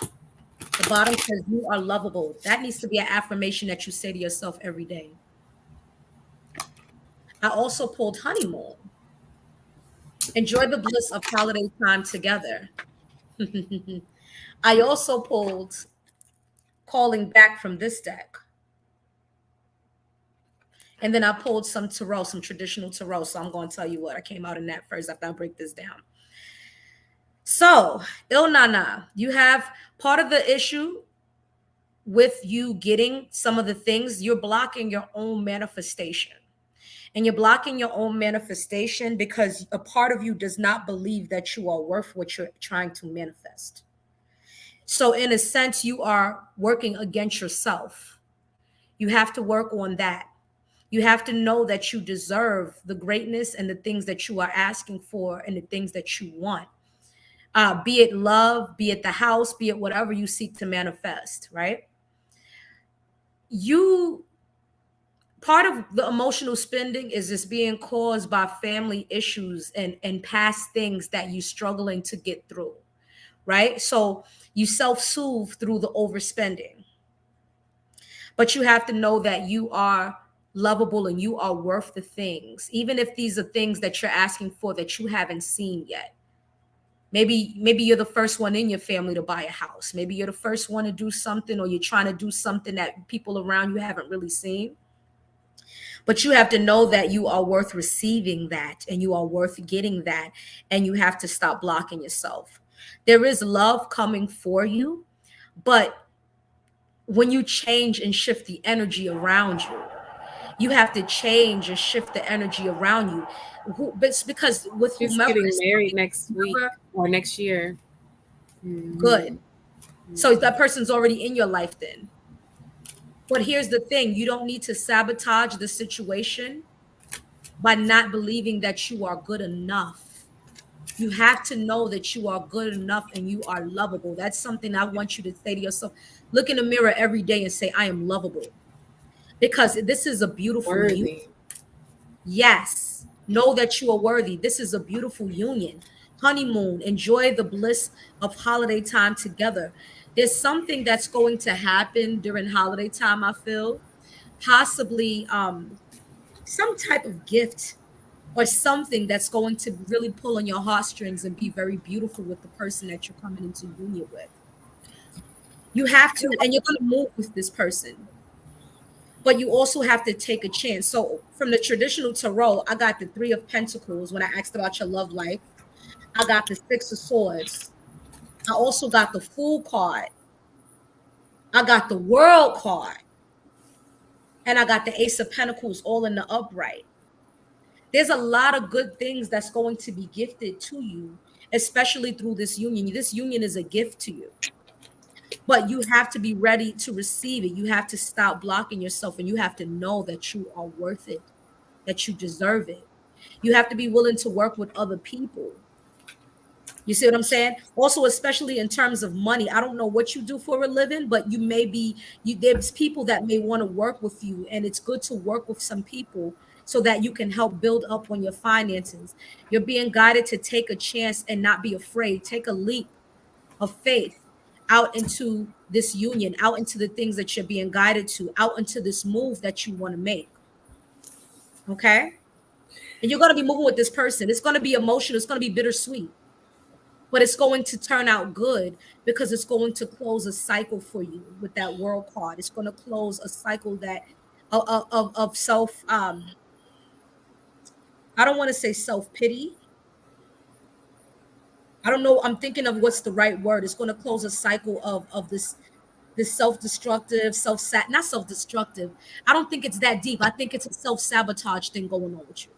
The bottom says you are lovable. That needs to be an affirmation that you say to yourself every day. I also pulled honeymoon. Enjoy the bliss of holiday time together. I also pulled calling back from this deck. And then I pulled some tarot, some traditional tarot. So I'm going to tell you what I came out in that first after I break this down. So, Ilnana, you have part of the issue with you getting some of the things, you're blocking your own manifestation. And you're blocking your own manifestation because a part of you does not believe that you are worth what you're trying to manifest. So in a sense, you are working against yourself. You have to work on that. You have to know that you deserve the greatness and the things that you are asking for and the things that you want. Be it love, be it the house, be it whatever you seek to manifest, right? Part of the emotional spending is just being caused by family issues and past things that you're struggling to get through, right? So you self-soothe through the overspending. But you have to know that you are lovable and you are worth the things, even if these are things that you're asking for that you haven't seen yet. Maybe you're the first one in your family to buy a house. Maybe you're the first one to do something, or you're trying to do something that people around you haven't really seen. But you have to know that you are worth receiving that and you are worth getting that. And you have to stop blocking yourself. There is love coming for you. But when you change and shift the energy around you, you have to change and shift the energy around you. But because with She's whomever getting is married next week or next year. good. So that person's already in your life then. But here's the thing, you don't need to sabotage the situation by not believing that you are good enough. You have to know that you are good enough and you are lovable. That's something I want you to say to yourself. Look in the mirror every day and say, I am lovable. Because this is a beautiful union. Yes, know that you are worthy. This is a beautiful union. Honeymoon, enjoy the bliss of holiday time together. There's something that's going to happen during holiday time, I feel. Possibly some type of gift or something that's going to really pull on your heartstrings and be very beautiful with the person that you're coming into union with. You have to, and you're going to move with this person. But you also have to take a chance. So from the traditional tarot, I got the 3 of Pentacles when I asked about your love life. I got the 6 of Swords. I also got the Fool card. I got the World card. And I got the Ace of Pentacles all in the upright. There's a lot of good things that's going to be gifted to you, especially through this union. This union is a gift to you. but you have to be ready to receive it. You have to stop blocking yourself, and you have to know that you are worth it, that you deserve it. You have to be willing to work with other people. You see what I'm saying? Also, especially in terms of money, I don't know what you do for a living, but you may be there's people that may want to work with you, and it's good to work with some people so that you can help build up on your finances. You're being guided to take a chance and not be afraid. Take a leap of faith out into this union, out into the things that you're being guided to, out into this move that you want to make. Okay? And you're going to be moving with this person. It's going to be emotional, it's going to be bittersweet, but it's going to turn out good because it's going to close a cycle for you with that world card. It's going to close a cycle that of self I don't want to say self-pity. I don't know. I'm thinking of what's the right word. It's going to close a cycle of this self-destructive, not self-destructive. I don't think it's that deep. I think it's a self-sabotage thing going on with you.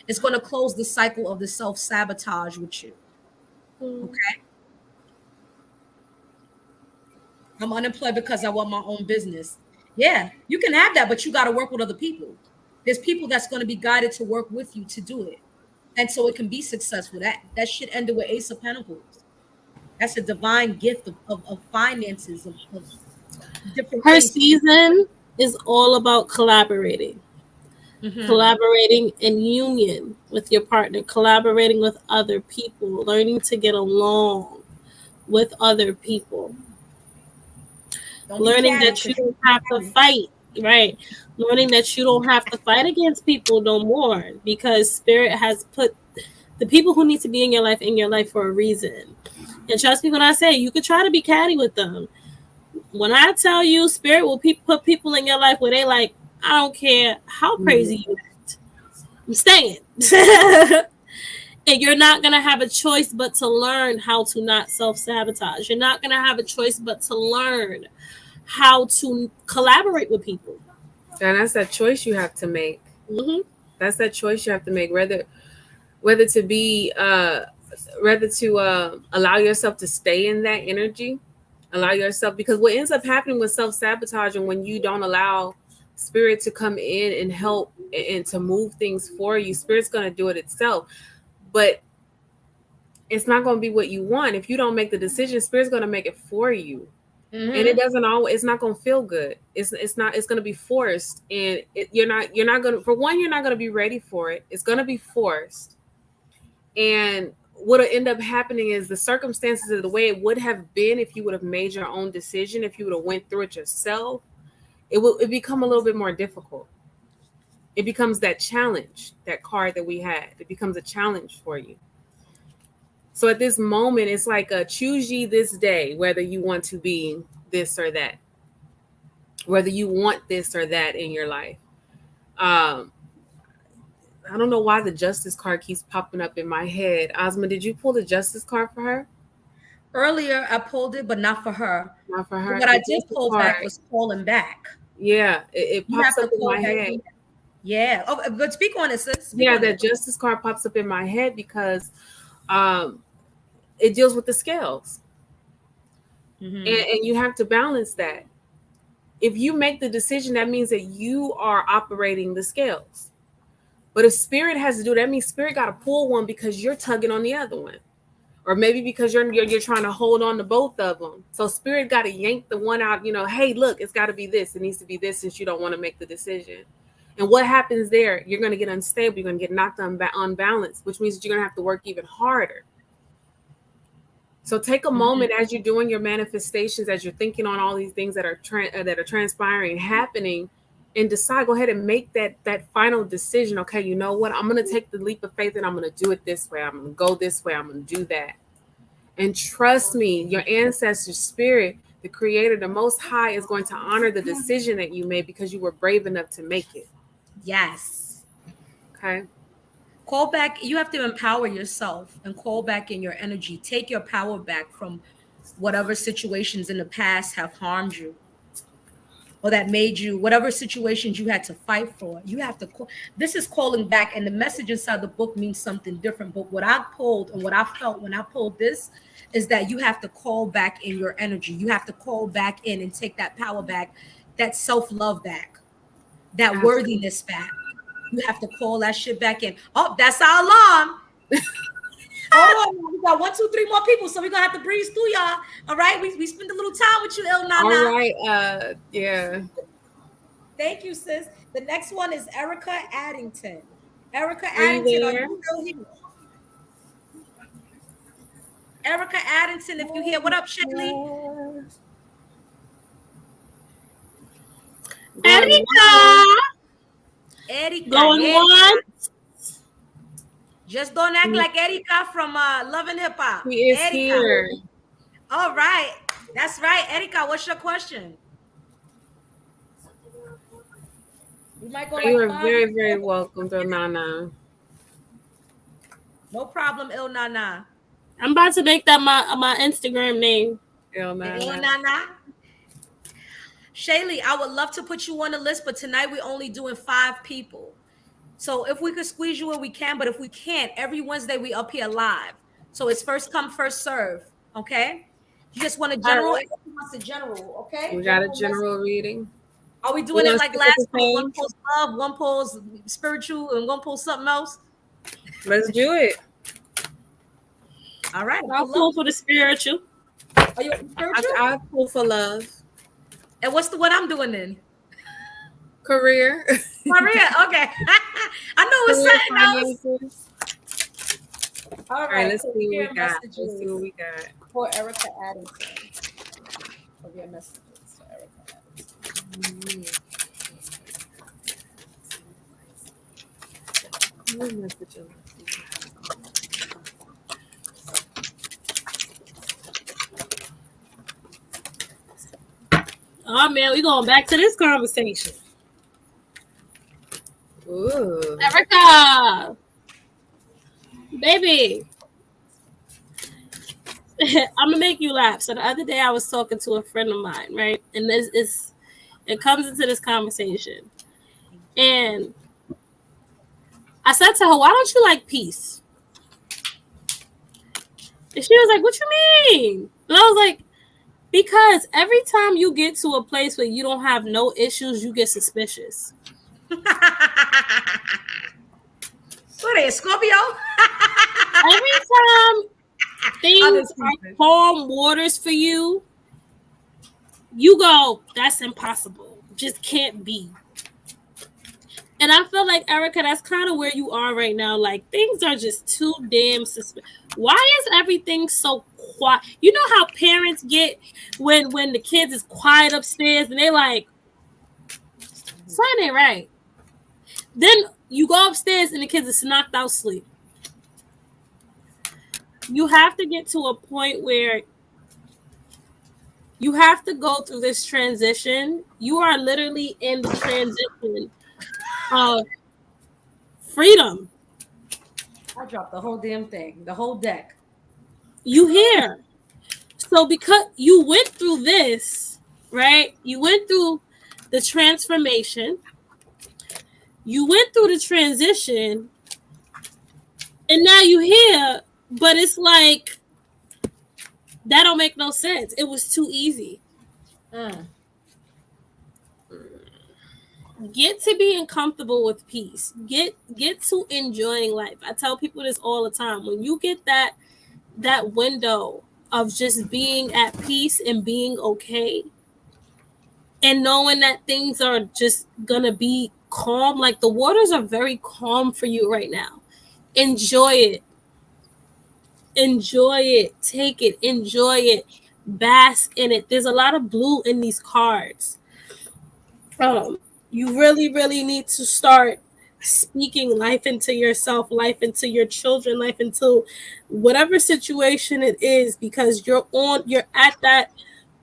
It's going to close the cycle of the self-sabotage with you. Okay. I'm unemployed because I want my own business. Yeah, you can have that, but you got to work with other people. There's people that's going to be guided to work with you to do it. And so it can be successful. That should end with Ace of Pentacles. That's a divine gift of finances, of different Her things. season is all about collaborating. Collaborating in union with your partner, collaborating with other people, learning to get along with other people, learning that you don't have to fight, right? Learning that you don't have to fight against people no more, because Spirit has put the people who need to be in your life for a reason. And trust me when I say, you could try to be catty with them. When I tell you, Spirit will put people in your life where they like, I don't care how crazy you act, I'm staying. And you're not going to have a choice but to learn how to not self-sabotage. You're not going to have a choice but to learn how to collaborate with people. And that's that choice you have to make. Mm-hmm. That's that choice you have to make, whether to allow yourself to stay in that energy, allow yourself, because what ends up happening with self-sabotage, and when you don't allow Spirit to come in and help and to move things for you, Spirit's going to do it itself. But it's not going to be what you want. If you don't make the decision, Spirit's going to make it for you. And it doesn't always, it's not going to feel good. It's going to be forced. And you're not going to, for one, you're not going to be ready for it. It's going to be forced. And what'll end up happening is the circumstances of the way it would have been if you would have made your own decision, if you would have went through it yourself, it become a little bit more difficult. It becomes that challenge, that card that we had. It becomes a challenge for you. So at this moment, it's like a choose ye this day, whether you want to be this or that, whether you want this or that in your life. I don't know why the Justice card keeps popping up in my head. Asma, did you pull the Justice card for her? Earlier, I pulled it, but not for her. Not for her. What I did pull back was calling back. Yeah, it pops up in my head. Yeah. Oh, but speak on it, sis. That Justice card pops up in my head because it deals with the scales. And you have to balance that. If you make the decision, that means that you are operating the scales. But if Spirit has to do that, means Spirit got to pull one because you're tugging on the other one. Or maybe because you're trying to hold on to both of them. So Spirit got to yank the one out, hey, look, it's got to be this. It needs to be this, since you don't want to make the decision. And what happens there? You're going to get unstable. You're going to get knocked unbalanced, which means that you're going to have to work even harder. So take a moment as you're doing your manifestations, as you're thinking on all these things that are transpiring and happening, and decide, go ahead and make that final decision. Okay, you know what? I'm going to take the leap of faith and I'm going to do it this way. I'm going to go this way. I'm going to do that. And trust me, your ancestor Spirit, the Creator, the Most High, is going to honor the decision that you made because you were brave enough to make it. Yes. Okay. Call back. You have to empower yourself and call back in your energy. Take your power back from whatever situations in the past have harmed you. or that made you, whatever situations you had to fight for, you have to call. This is calling back, and the message inside the book means something different. But what I pulled and what I felt when I pulled this is that you have to call back in your energy. You have to call back in and take that power back, that self-love back, that Absolutely. worthiness back. You have to call that shit back in. Oh, that's our alarm. Hold on, we got 1, 2, 3 more people, so we're gonna have to breeze through, y'all. All right, we spent a little time with you, Il Nana. All right, yeah. Thank you, sis. The next one is Erica Addington. Erica Are you Addington, are there? you still here? Erica Addington, if you hear, what up, Shaylee? Erica. Going Erica. once. Just don't act like Erica from Love and Hip Hop. He is Erica. here. All right. That's right. Erica, what's your question? We might go You like are 5 very, very welcome, though, Nana. No problem, Il Nana. I'm about to make that my Instagram name. Il Il Nana. Nana. Shaylee, I would love to put you on the list, but tonight we're only doing 5 people. So if we could squeeze you in, we can. But if we can't, every Wednesday we up here live. So it's first come, first serve. Okay. You just want a general. Right. Everyone wants a general. Okay. We got a general reading. Are we doing We're it gonna like stick last with the week? One same. pulls love, one pulls spiritual, and one pulls something else. Let's do it. All right. I'll pull for the spiritual. Are you spiritual? I pull for love. And what's the one I'm doing then? Career. Maria. Okay. I know it's Career something else. finances. All All right, let's see what we got. Let's see what we got. For Erica Addington. For your messages for Erica Addington. Oh man, we going back to this conversation. Ooh. Erica, baby, I'm gonna make you laugh. So the other day I was talking to a friend of mine, right? And it comes into this conversation, and I said to her, "Why don't you like peace?" And she was like, "What you mean?" And I was like, "Because every time you get to a place where you don't have no issues, you get suspicious." What are you, Scorpio? Every time things are calm waters for you, you go, "That's impossible. Just can't be." And I feel like, Erica, that's kind of where you are right now. Like, things are just too damn suspicious. Why is everything so quiet? You know how parents get when the kids is quiet upstairs and they like, something ain't right. Then you go upstairs and the kids is knocked out sleep. You have to get to a point where you have to go through this transition. You are literally in the transition of freedom. I dropped the whole damn thing, the whole deck. You hear? So because you went through this, right? You went through the transformation. You went through the transition. And now you here, but it's like, that don't make no sense. It was too easy. Get to being comfortable with peace. Get to enjoying life. I tell people this all the time. When you get that window of just being at peace and being okay, and knowing that things are just gonna be calm, like the waters are very calm for you right now. Enjoy it. Enjoy it. Take it. Enjoy it. Bask in it. There's a lot of blue in these cards. You really, really need to start speaking life into yourself, life into your children, life into whatever situation it is, because you're at that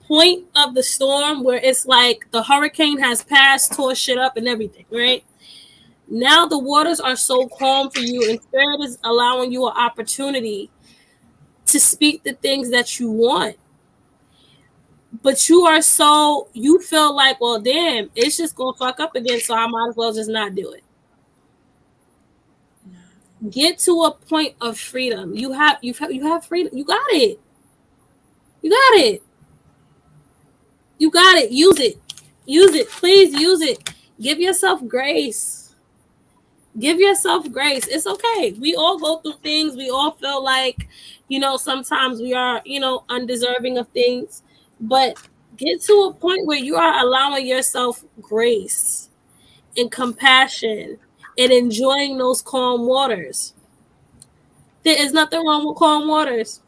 point of the storm where it's like the hurricane has passed, tore shit up and everything, right? Now the waters are so calm for you, and Spirit is allowing you an opportunity to speak the things that you want. but you feel like, well, damn, it's just gonna fuck up again, so I might as well just not do it. Get to a point of freedom. You have freedom. You got it. You got it. You got it. Use it. Use it. Please use it. Give yourself grace. Give yourself grace. It's okay. We all go through things. We all feel like, sometimes we are, undeserving of things. But get to a point where you are allowing yourself grace and compassion and enjoying those calm waters. There is nothing wrong with calm waters.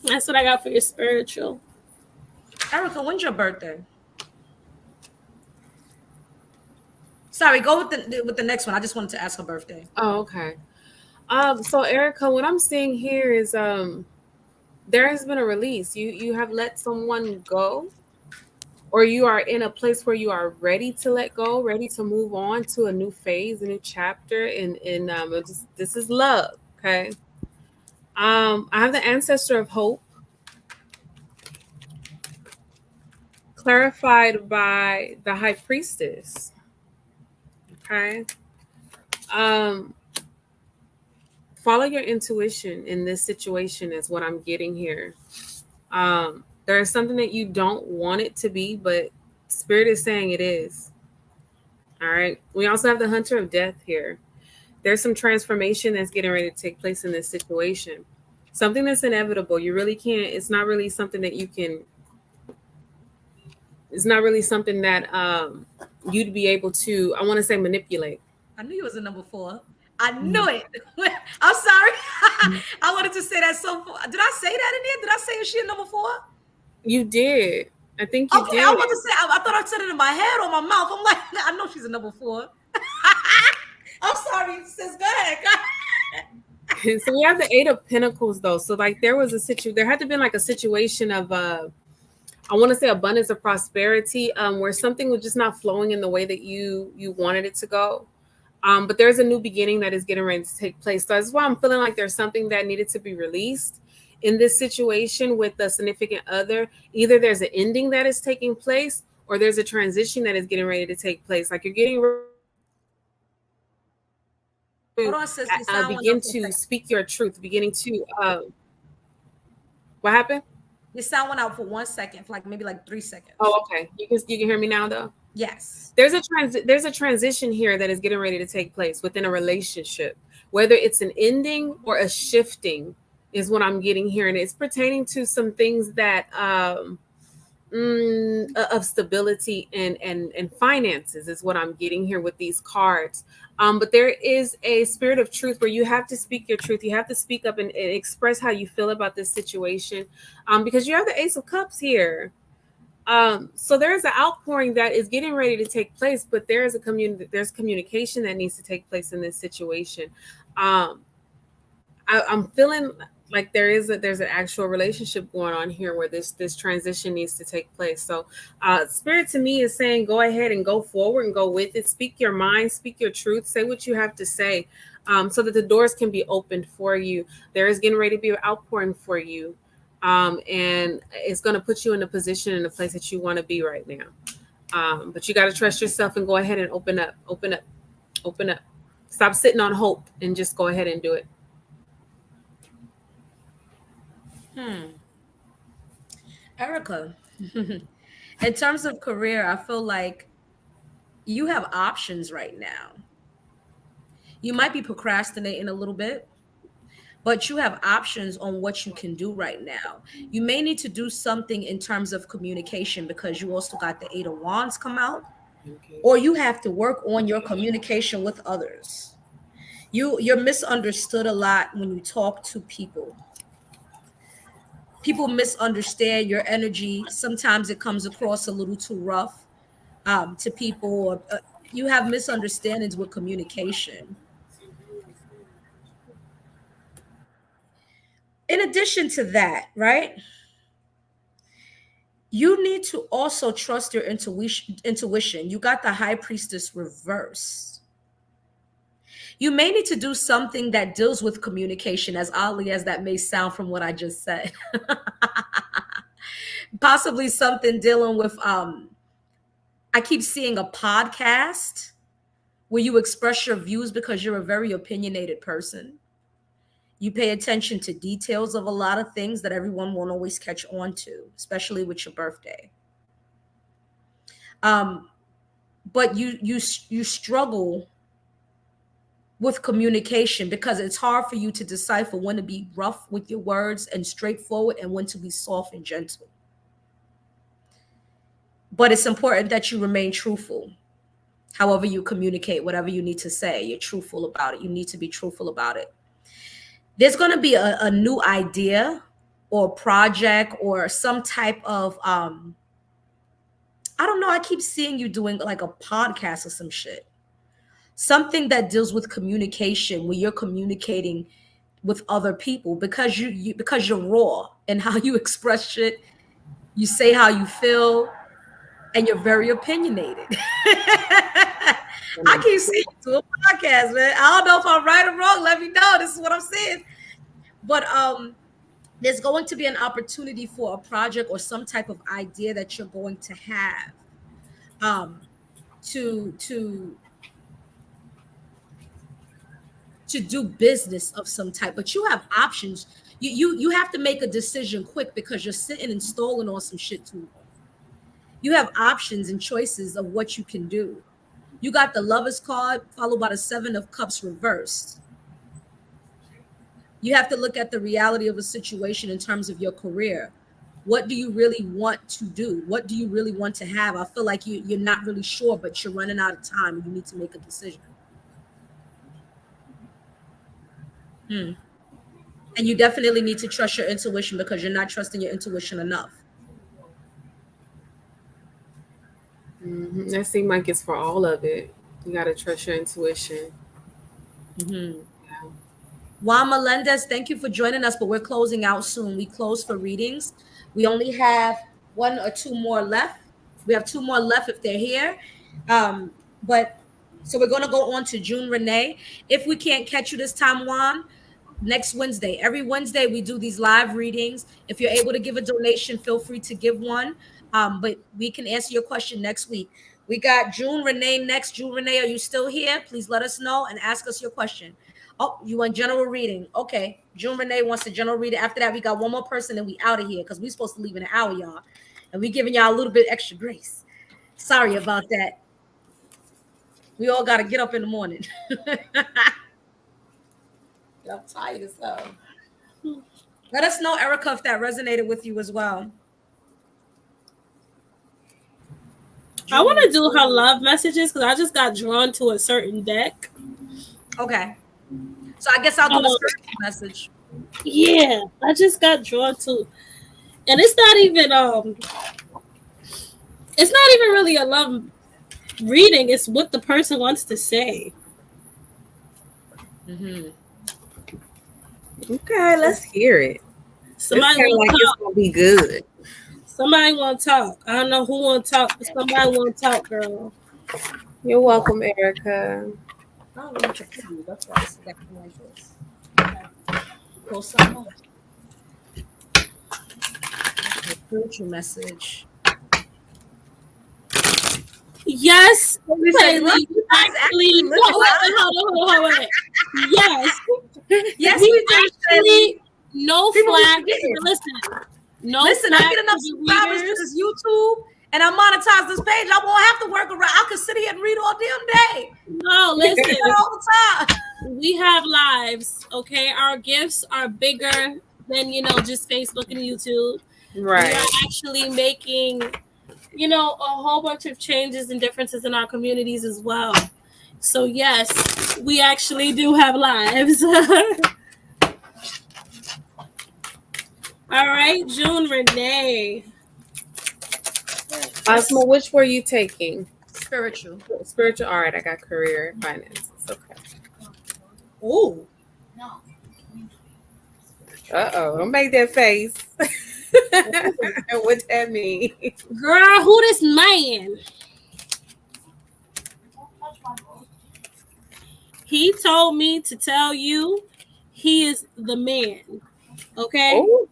That's what I got for your spiritual. Erica, when's your birthday? Sorry, go with the next one. I just wanted to ask her birthday. Oh, okay. So Erica, what I'm seeing here is there has been a release. You have let someone go, or you are in a place where you are ready to let go, ready to move on to a new phase, a new chapter. This is love. Okay. I have the Ancestor of Hope, clarified by the High Priestess. Okay. Follow your intuition in this situation is what I'm getting here. There is something that you don't want it to be, but Spirit is saying it is. All right. We also have the Hunter of Death here. There's some transformation that's getting ready to take place in this situation. Something that's inevitable. You really can't, it's not really something that you can, it's not really something that you'd be able to, I want to say, manipulate. I knew you was a number 4. I knew it. I'm sorry. I wanted to say that. So did I say that in there? Did I say is she a number 4? You did. I think you did. I want to say. I thought I said it in my head or my mouth. I'm like, I know she's a number 4. I'm sorry, sis. Go ahead. So we have the 8 of Pentacles, though. So like there was there had to be like a situation of I want to say abundance of prosperity, where something was just not flowing in the way that you wanted it to go. But there's a new beginning that is getting ready to take place. So that's why I'm feeling like there's something that needed to be released in this situation with a significant other. Either there's an ending that is taking place, or there's a transition that is getting ready to take place. Like you're getting Hold on, sis. begin to speak your truth, beginning to what happened? Your sound went out for 1 second, for maybe 3 seconds. Oh, okay. You can hear me now, though. Yes. There's a transition here that is getting ready to take place within a relationship, whether it's an ending or a shifting, is what I'm getting here, and it's pertaining to some things that of stability and finances is what I'm getting here with these cards. But there is a spirit of truth where you have to speak your truth. You have to speak up and express how you feel about this situation, because you have the Ace of Cups here. So there's an outpouring that is getting ready to take place, but there's communication that needs to take place in this situation. I'm feeling like there's an actual relationship going on here where this transition needs to take place. So Spirit to me is saying go ahead and go forward and go with it. Speak your mind, speak your truth, say what you have to say, so that the doors can be opened for you. There is getting ready to be an outpouring for you, and it's going to put you in a position, in a place that you want to be right now. But you got to trust yourself and go ahead and open up. Stop sitting on hope and just go ahead and do it. Erica, in terms of career, I feel like you have options right now. You might be procrastinating a little bit, but you have options on what you can do right now. You may need to do something in terms of communication, because you also got the 8 of Wands come out, or you have to work on your communication with others. You're misunderstood a lot when you talk to people. People misunderstand your energy. Sometimes it comes across a little too rough to people. You have misunderstandings with communication. In addition to that, right? You need to also trust your intuition. You got the High Priestess reversed. You may need to do something that deals with communication, as oddly as that may sound from what I just said. Possibly something dealing with I keep seeing a podcast where you express your views because you're a very opinionated person. You pay attention to details of a lot of things that everyone won't always catch on to, especially with your birthday. But you struggle with communication because it's hard for you to decipher when to be rough with your words and straightforward and when to be soft and gentle. But it's important that you remain truthful. However you communicate, whatever you need to say, you're truthful about it. You need to be truthful about it. There's going to be a new idea or project or some type of, I don't know. I keep seeing you doing like a podcast or some shit. Something that deals with communication where you're communicating with other people because because you're raw and how you express shit. You say how you feel and you're very opinionated. I keep seeing you do a podcast, man. I don't know if I'm right or wrong. Let me know. This is what I'm saying. But there's going to be an opportunity for a project or some type of idea that you're going to have to do business of some type. But you have options. You have to make a decision quick because you're sitting and stalling on some shit too long. You have options and choices of what you can do. You got the Lover's card followed by the Seven of Cups reversed. You have to look at the reality of a situation in terms of your career. What do you really want to do? What do you really want to have? I feel like you're not really sure, but you're running out of time and you need to make a decision. And you definitely need to trust your intuition because you're not trusting your intuition enough. That seems like it's for all of it. You got to trust your intuition. Yeah. Juan Melendez, thank you for joining us, but we're closing out soon. We close for readings. We only have 1 or 2 more left. We have 2 more left if they're here. But so we're going to go on to June Renee. If we can't catch you this time, Juan, next Wednesday. Every Wednesday we do these live readings. If you're able to give a donation, feel free to give one. But we can answer your question next week. We got June Renee next. June Renee, are you still here? Please let us know and ask us your question. Oh, you want general reading? Okay. June Renee wants a general reading. After that, we got one more person and we out of here because we're supposed to leave in an hour, y'all. And we giving y'all a little bit extra grace. Sorry about that. We all got to get up in the morning. I'm tired as hell. Let us know, Erica, if that resonated with you as well. I want to do her love messages because I just got drawn to a certain deck. Okay. So I guess I'll do a spiritual message. Yeah, I just got drawn to, and it's not even really a love reading. It's what the person wants to say. Okay, let's hear it. Somebody like it's gonna be good. Somebody want to talk. I don't know who want to talk, but somebody want to talk, girl. You're welcome, Erica. I don't know what your food. That's why it's acting like this. Pull some more. Spiritual message. Yes, Bailey. Actually, hold on. Yes, yes, we actually no flag. Listen, I get enough subscribers to this YouTube and I monetize this page. I won't have to work around. I can sit here and read all damn day. No, listen. All the time. We have lives, okay? Our gifts are bigger than, just Facebook and YouTube. Right. We are actually making, a whole bunch of changes and differences in our communities as well. So, yes, we actually do have lives. All right, June Renee. Asma, which were you taking? Spiritual. Spiritual. All right, I got career and finances. Okay. Oh. No. Don't make that face. What that mean? Girl, who this man? He told me to tell you he is the man. Okay? Oh.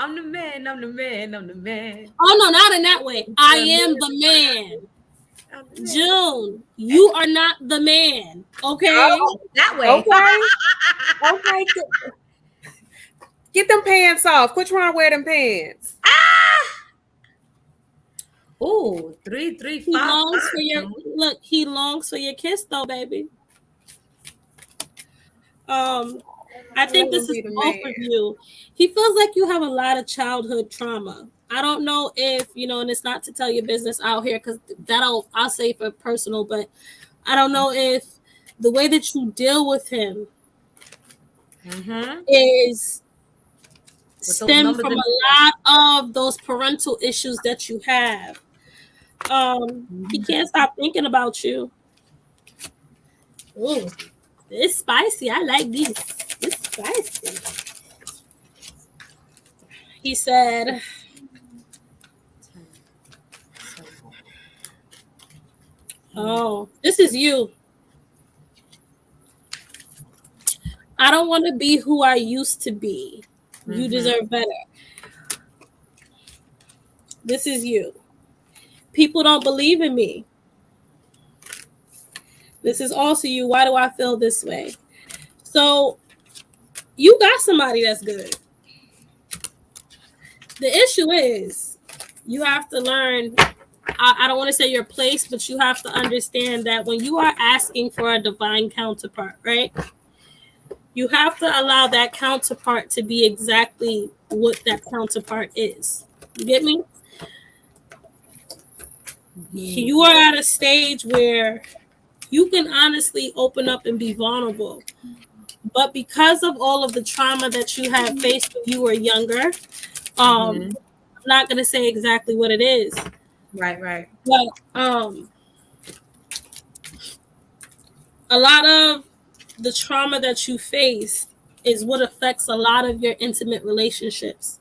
I'm the man, I'm the man, I'm the man. Oh no, not in that way. I am the man. June, you are not the man. Okay. Oh, that way. Okay. Get them pants off. Quit trying to wear them pants. Oh, 3, 3, 5. He longs for your look. He longs for your kiss, though, baby. I think this is both of you. He feels like you have a lot of childhood trauma. I don't know if and it's not to tell your business out here because I'll say for personal, but I don't know if the way that you deal with him is stem from a lot of those parental issues that you have. He can't stop thinking about you. Oh, it's spicy. I like these. It's spicy. He said, "Oh, this is you. I don't want to be who I used to be. You deserve better. This is you. People don't believe in me. This is also you. Why do I feel this way?" So you got somebody that's good. The issue is you have to learn, I don't want to say your place, but you have to understand that when you are asking for a divine counterpart, right? You have to allow that counterpart to be exactly what that counterpart is. You get me? You are at a stage where you can honestly open up and be vulnerable. But because of all of the trauma that you had faced when you were younger, I'm not going to say exactly what it is. Right. But a lot of the trauma that you faced is what affects a lot of your intimate relationships.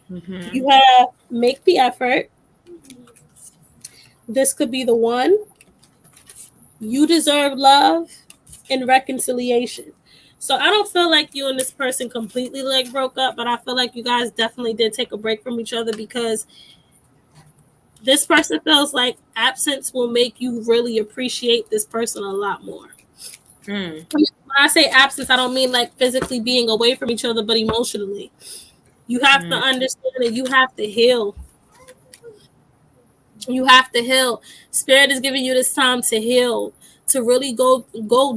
You have make the effort. This could be the one. You deserve love and reconciliation. So I don't feel like you and this person completely broke up, but I feel like you guys definitely did take a break from each other because this person feels like absence will make you really appreciate this person a lot more. When I say absence, I don't mean like physically being away from each other, but emotionally. You have to understand that you have to heal. You have to heal. Spirit is giving you this time to heal, to really go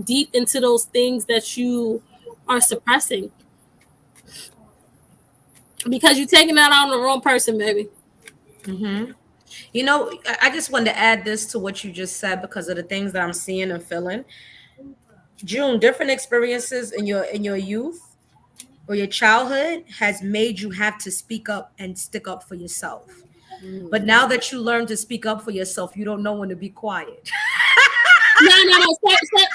deep into those things that you are suppressing. Because you're taking that on the wrong person, baby. I just wanted to add this to what you just said because of the things that I'm seeing and feeling. June, different experiences in your youth or your childhood has made you have to speak up and stick up for yourself. But now that you learn to speak up for yourself, you don't know when to be quiet. No. Say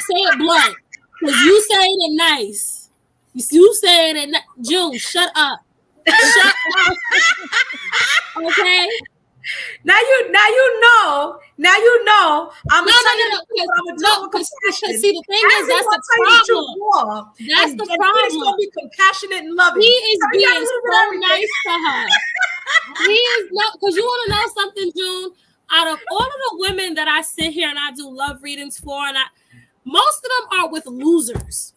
it blunt. Because you saying it nice. You saying it June, shut up. Shut up. Okay? Now you know. I'm no. See, the thing is, that's the problem. That's the problem. He's gonna be compassionate and loving. He is being so nice to her. He is not, because you want to know something, June? Out of all of the women that I sit here and I do love readings for, and most of them are with losers.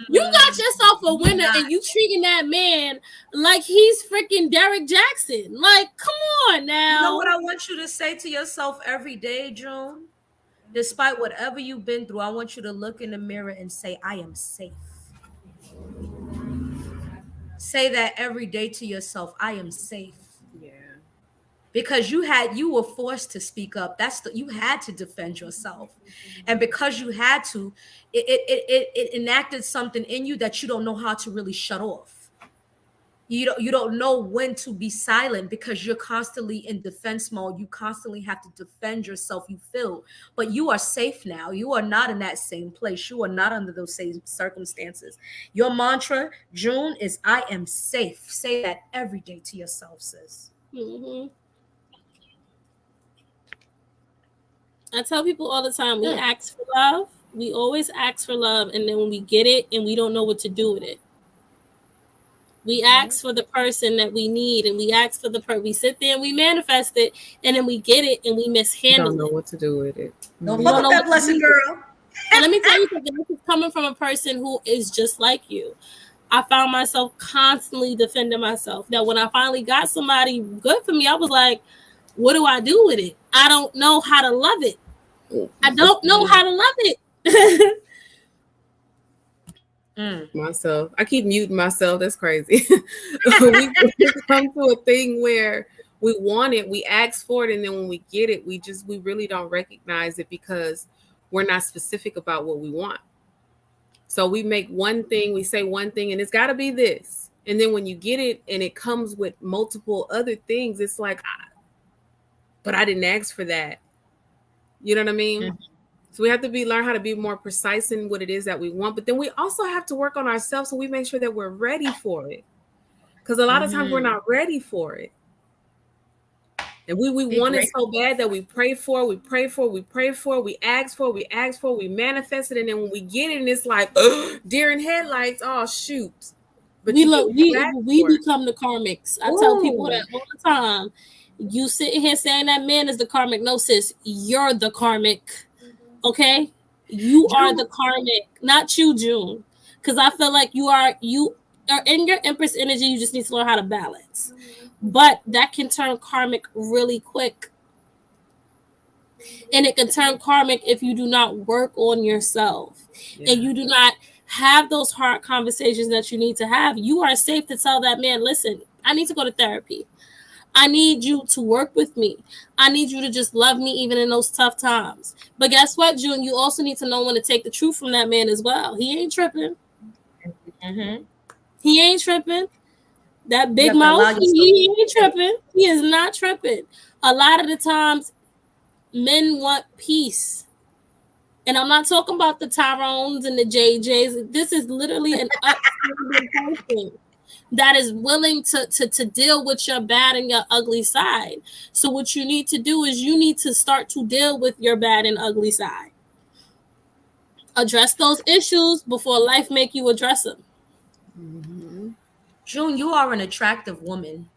You got yourself a winner and you treating that man like he's freaking Derek Jackson. Like, come on now. You know what I want you to say to yourself every day, June? Despite whatever you've been through, I want you to look in the mirror and say, I am safe. Say that every day to yourself, I am safe. Yeah. Because you were forced to speak up. You had to defend yourself. And because you had to, it enacted something in you that you don't know how to really shut off. You don't know when to be silent because you're constantly in defense mode. You constantly have to defend yourself. You feel, but you are safe now. You are not in that same place. You are not under those same circumstances. Your mantra, June, is I am safe. Say that every day to yourself, sis. I tell people all the time, we ask for love. We always ask for love, and then when we get it and we don't know what to do with it. We ask for the person that we need, and we ask for the person. We sit there and we manifest it, and then we get it and we mishandle Don't know it. what to do with it. Don't We fuck don't up know that what to blessed do. girl. And let me tell you something. This is coming from a person who is just like you. I found myself constantly defending myself. Now, when I finally got somebody good for me, I was like, what do I do with it? I don't know how to love it. I don't know how to love it. Myself, I keep muting myself. That's crazy. We come to a thing where we want it, we ask for it, and then when we get it, we really don't recognize it because we're not specific about what we want. So we make one thing, we say one thing, and it's got to be this. And then when you get it and it comes with multiple other things, it's like, but I didn't ask for that. You know what I mean? Mm-hmm. So we have to learn how to be more precise in what it is that we want. But then we also have to work on ourselves so we make sure that we're ready for it. Because a lot of times we're not ready for it. And we want it so bad that we pray for, we ask for, we manifest it. And then when we get it, and it's like, deer in headlights, oh, shoot. But we become the karmics. I tell people that all the time. You sitting here saying that man is the karmic. No, sis, you're the karmic. Okay? You are the karmic, not you, June. Because I feel like you are in your Empress energy. You just need to learn how to balance. But that can turn karmic really quick. And it can turn karmic if you do not work on yourself. Yeah. And you do not have those hard conversations that you need to have. You are safe to tell that man, listen, I need to go to therapy. I need you to work with me. I need you to just love me even in those tough times. But guess what, June? You also need to know when to take the truth from that man as well. He ain't tripping. Mm-hmm. He ain't tripping. That big mouth, he ain't tripping. He is not tripping. A lot of the times, men want peace. And I'm not talking about the Tyrones and the JJs. This is literally an upstanding person that is willing to deal with your bad and your ugly side. So what you need to do is you need to start to deal with your bad and ugly side. Address those issues before life make you address them. Mm-hmm. June, you are an attractive woman.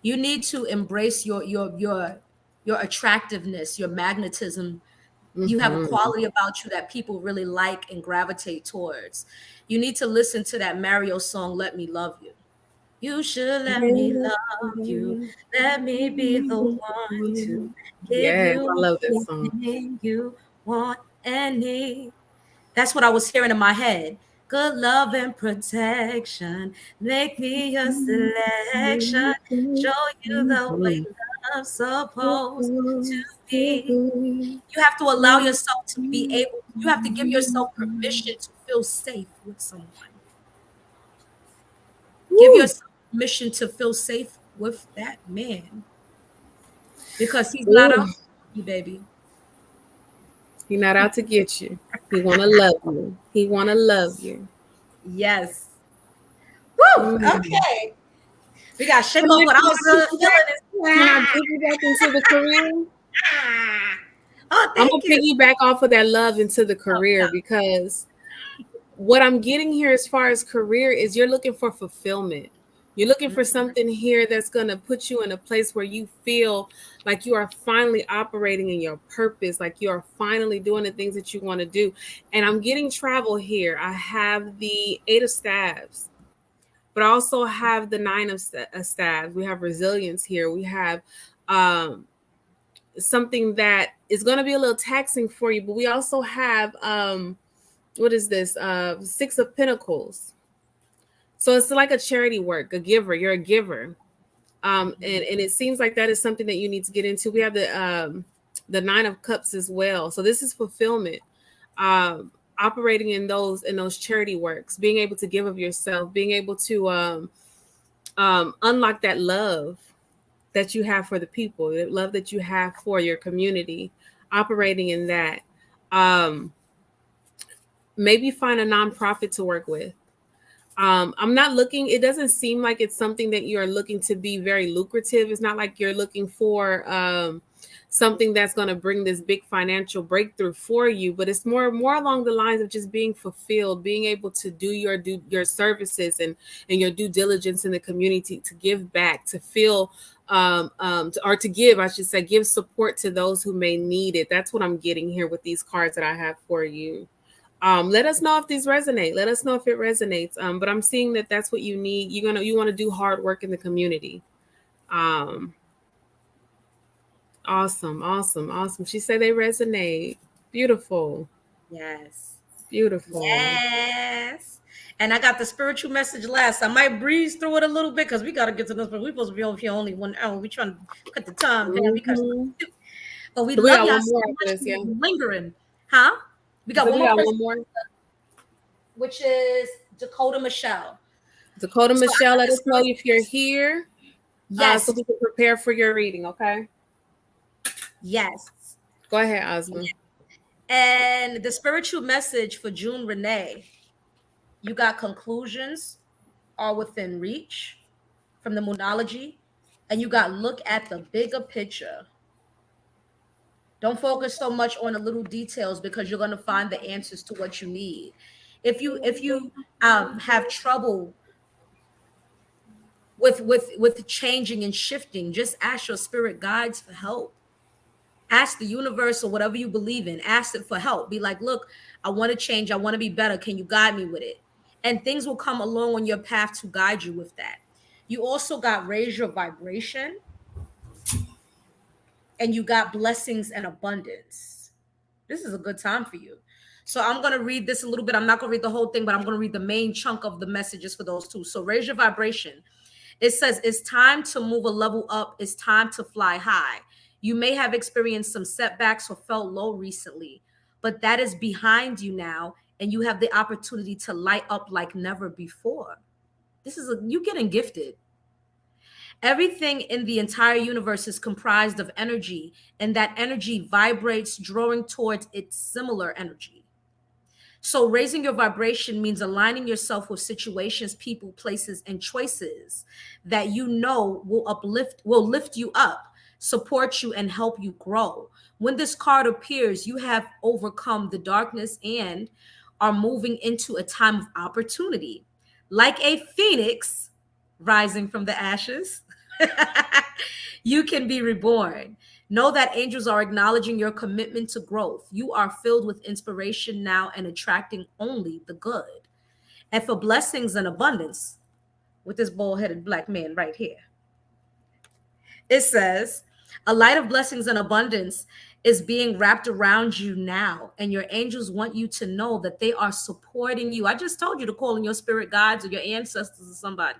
You need to embrace your attractiveness, your magnetism. You have a quality about you that people really like and gravitate towards. You need to listen to that Mario song, Let Me Love You. You should let me love you. Let me be the one to give you I love that song. anything you want and need. That's what I was hearing in my head. Good love and protection. Make me your selection. Show you the way love's supposed to be. You have to allow yourself to be able, you have to give yourself permission to feel safe with someone. Give yourself permission to feel safe with that man. Because he's not out to get you, baby. He's not out to get you. He want to love you. He want to love you. Yes. Woo! Okay. We got shake off what I was feeling. Can I piggyback into the career? I'm going to piggyback off of that love into the career because what I'm getting here as far as career is you're looking for fulfillment. You're looking for something here that's going to put you in a place where you feel like you are finally operating in your purpose, like you are finally doing the things that you want to do. And I'm getting travel here. I have the 8 of Staves, but I also have the 9 of Staves. We have resilience here. We have something that is going to be a little taxing for you, but we also have, what is this? 6 of Pentacles. So it's like a charity work, a giver. You're a giver. And it seems like that is something that you need to get into. We have the 9 of Cups as well. So this is fulfillment. Operating in those charity works, being able to give of yourself, being able to unlock that love that you have for the people, the love that you have for your community, operating in that. Maybe find a nonprofit to work with. I'm not looking, it doesn't seem like it's something that you're looking to be very lucrative. It's not like you're looking for something that's going to bring this big financial breakthrough for you, but it's more along the lines of just being fulfilled, being able to do your services and your due diligence in the community, to give back, to feel or to give, I should say, give support to those who may need it. That's what I'm getting here with these cards that I have for you. Let us know if these resonate. Let us know if it resonates. But I'm seeing that that's what you need. You want to do hard work in the community. Awesome. She said they resonate. Beautiful. Yes. Beautiful. Yes. And I got the spiritual message last. I might breeze through it a little bit because we got to get to this, but we're supposed to be on here only 1 hour. We're trying to cut the time down because, but we love got y'all one so more much. after this, yeah. Lingering. Huh? We got one more person, which is Dakota Michelle. Dakota Michelle, let us know if you're here. Yes. So we can prepare for your reading, okay? Yes. Go ahead, Asma. And the spiritual message for June Renee, you got conclusions are within reach from the Numerology, and you got look at the bigger picture. Don't focus so much on the little details because you're going to find the answers to what you need. If you have trouble with changing and shifting, just ask your spirit guides for help. Ask the universe or whatever you believe in, ask it for help. Be like, look, I want to change, I want to be better, can you guide me with it? And things will come along on your path to guide you with that. You also got raise your vibration, and you got blessings and abundance. This is a good time for you. So I'm going to read this a little bit. I'm not going to read the whole thing, but I'm going to read the main chunk of the messages for those two. So raise your vibration. It says, it's time to move a level up. It's time to fly high. You may have experienced some setbacks or felt low recently, but that is behind you now, and you have the opportunity to light up like never before. You getting gifted. Everything in the entire universe is comprised of energy, and that energy vibrates, drawing towards its similar energy. So raising your vibration means aligning yourself with situations, people, places, and choices that you know will lift you up, support you, and help you grow. When this card appears, you have overcome the darkness and are moving into a time of opportunity. Like a phoenix rising from the ashes, you can be reborn. Know that angels are acknowledging your commitment to growth. You are filled with inspiration now and attracting only the good. And for blessings and abundance, with this bald-headed black man right here, it says, a light of blessings and abundance is being wrapped around you now, and your angels want you to know that they are supporting you. I just told you to call in your spirit guides or your ancestors or somebody.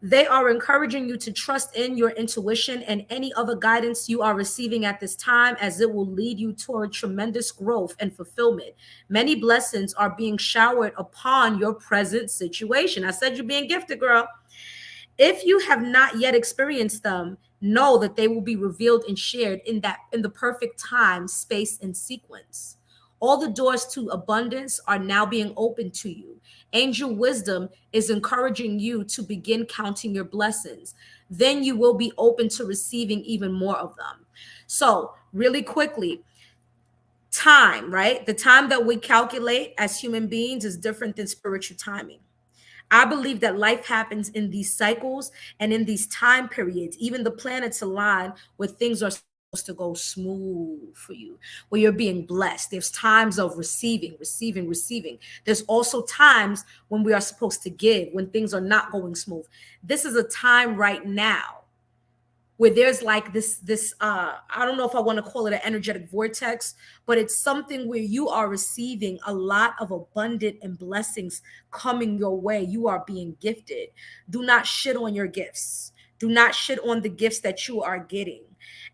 They are encouraging you to trust in your intuition and any other guidance you are receiving at this time, as it will lead you toward tremendous growth and fulfillment. Many blessings are being showered upon your present situation. I said you're being gifted, girl. If you have not yet experienced them, know that they will be revealed and shared in the perfect time, space, and sequence. All the doors to abundance are now being opened to you. Angel wisdom is encouraging you to begin counting your blessings. Then you will be open to receiving even more of them. So, really quickly, time, right? The time that we calculate as human beings is different than spiritual timing. I believe that life happens in these cycles and in these time periods. Even the planets align where things are supposed to go smooth for you, where you're being blessed. There's times of receiving. There's also times when we are supposed to give, when things are not going smooth. This is a time right now where there's like this I don't know if I want to call it an energetic vortex, but it's something where you are receiving a lot of abundant and blessings coming your way. You are being gifted. Do not shit on your gifts. Do not shit on the gifts that you are getting.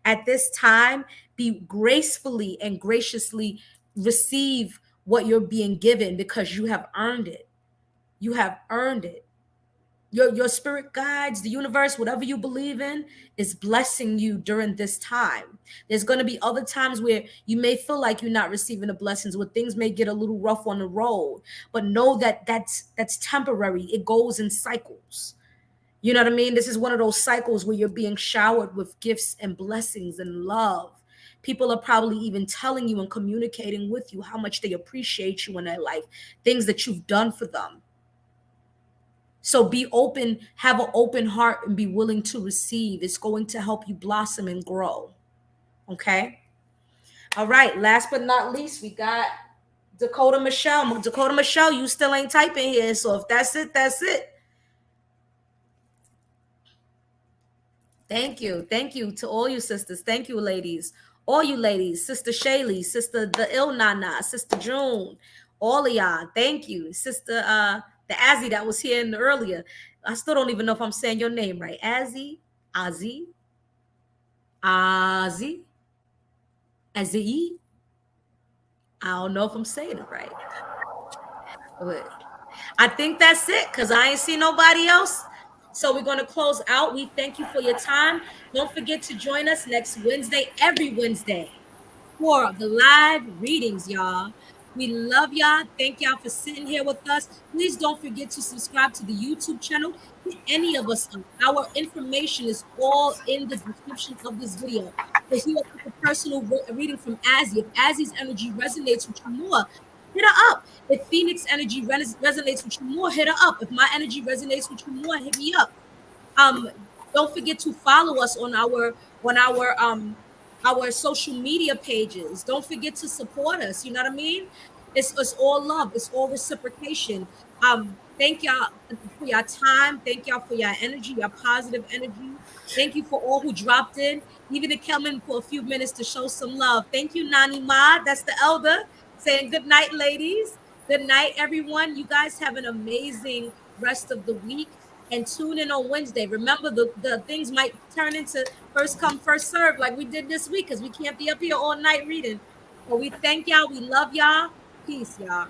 At this time, be gracefully and graciously receive what you're being given, because you have earned it. You have earned it. Your spirit guides, the universe, whatever you believe in, is blessing you during this time. There's going to be other times where you may feel like you're not receiving the blessings, where things may get a little rough on the road, but know that that's temporary. It goes in cycles. You know what I mean? This is one of those cycles where you're being showered with gifts and blessings and love. People are probably even telling you and communicating with you how much they appreciate you in their life, things that you've done for them. So be open, have an open heart, and be willing to receive. It's going to help you blossom and grow. Okay? All right. Last but not least, we got Dakota Michelle. Dakota Michelle, you still ain't typing here. So if that's it, that's it. Thank you. Thank you to all you sisters. Thank you, ladies. All you ladies. Sister Shaylee, Sister the Ill Nana, Sister June, all of y'all. Thank you. Sister the Ahzzy that was here in the earlier. I still don't even know if I'm saying your name right. Ahzzy, Ahzzy, Ahzzy, Ahzzy. I don't know if I'm saying it right. But I think that's it because I ain't see nobody else. So we're going to close out. We thank you for your time. Don't forget to join us next Wednesday, every Wednesday, for the live readings, y'all. We love y'all. Thank y'all for sitting here with us. Please don't forget to subscribe to the YouTube channel. Hit any of us up. Our information is all in the description of this video. To hear a personal reading from Ahzzy, if Ahzzy's energy resonates with you more, hit her up. If Phoenix energy resonates with you more, hit her up. If my energy resonates with you more, hit me up. Don't forget to follow us on our social media pages. Don't forget to support us. You know what I mean? It's all love. It's all reciprocation. Thank y'all for your time. Thank y'all for your energy, your positive energy. Thank you for all who dropped in, even to come in for a few minutes to show some love. Thank you, Nani Ma. That's the elder saying good night, ladies. Good night, everyone. You guys have an amazing rest of the week. And tune in on Wednesday. Remember, the things might turn into first come, first serve, like we did this week, because we can't be up here all night reading. But we thank y'all. We love y'all. Peace, y'all.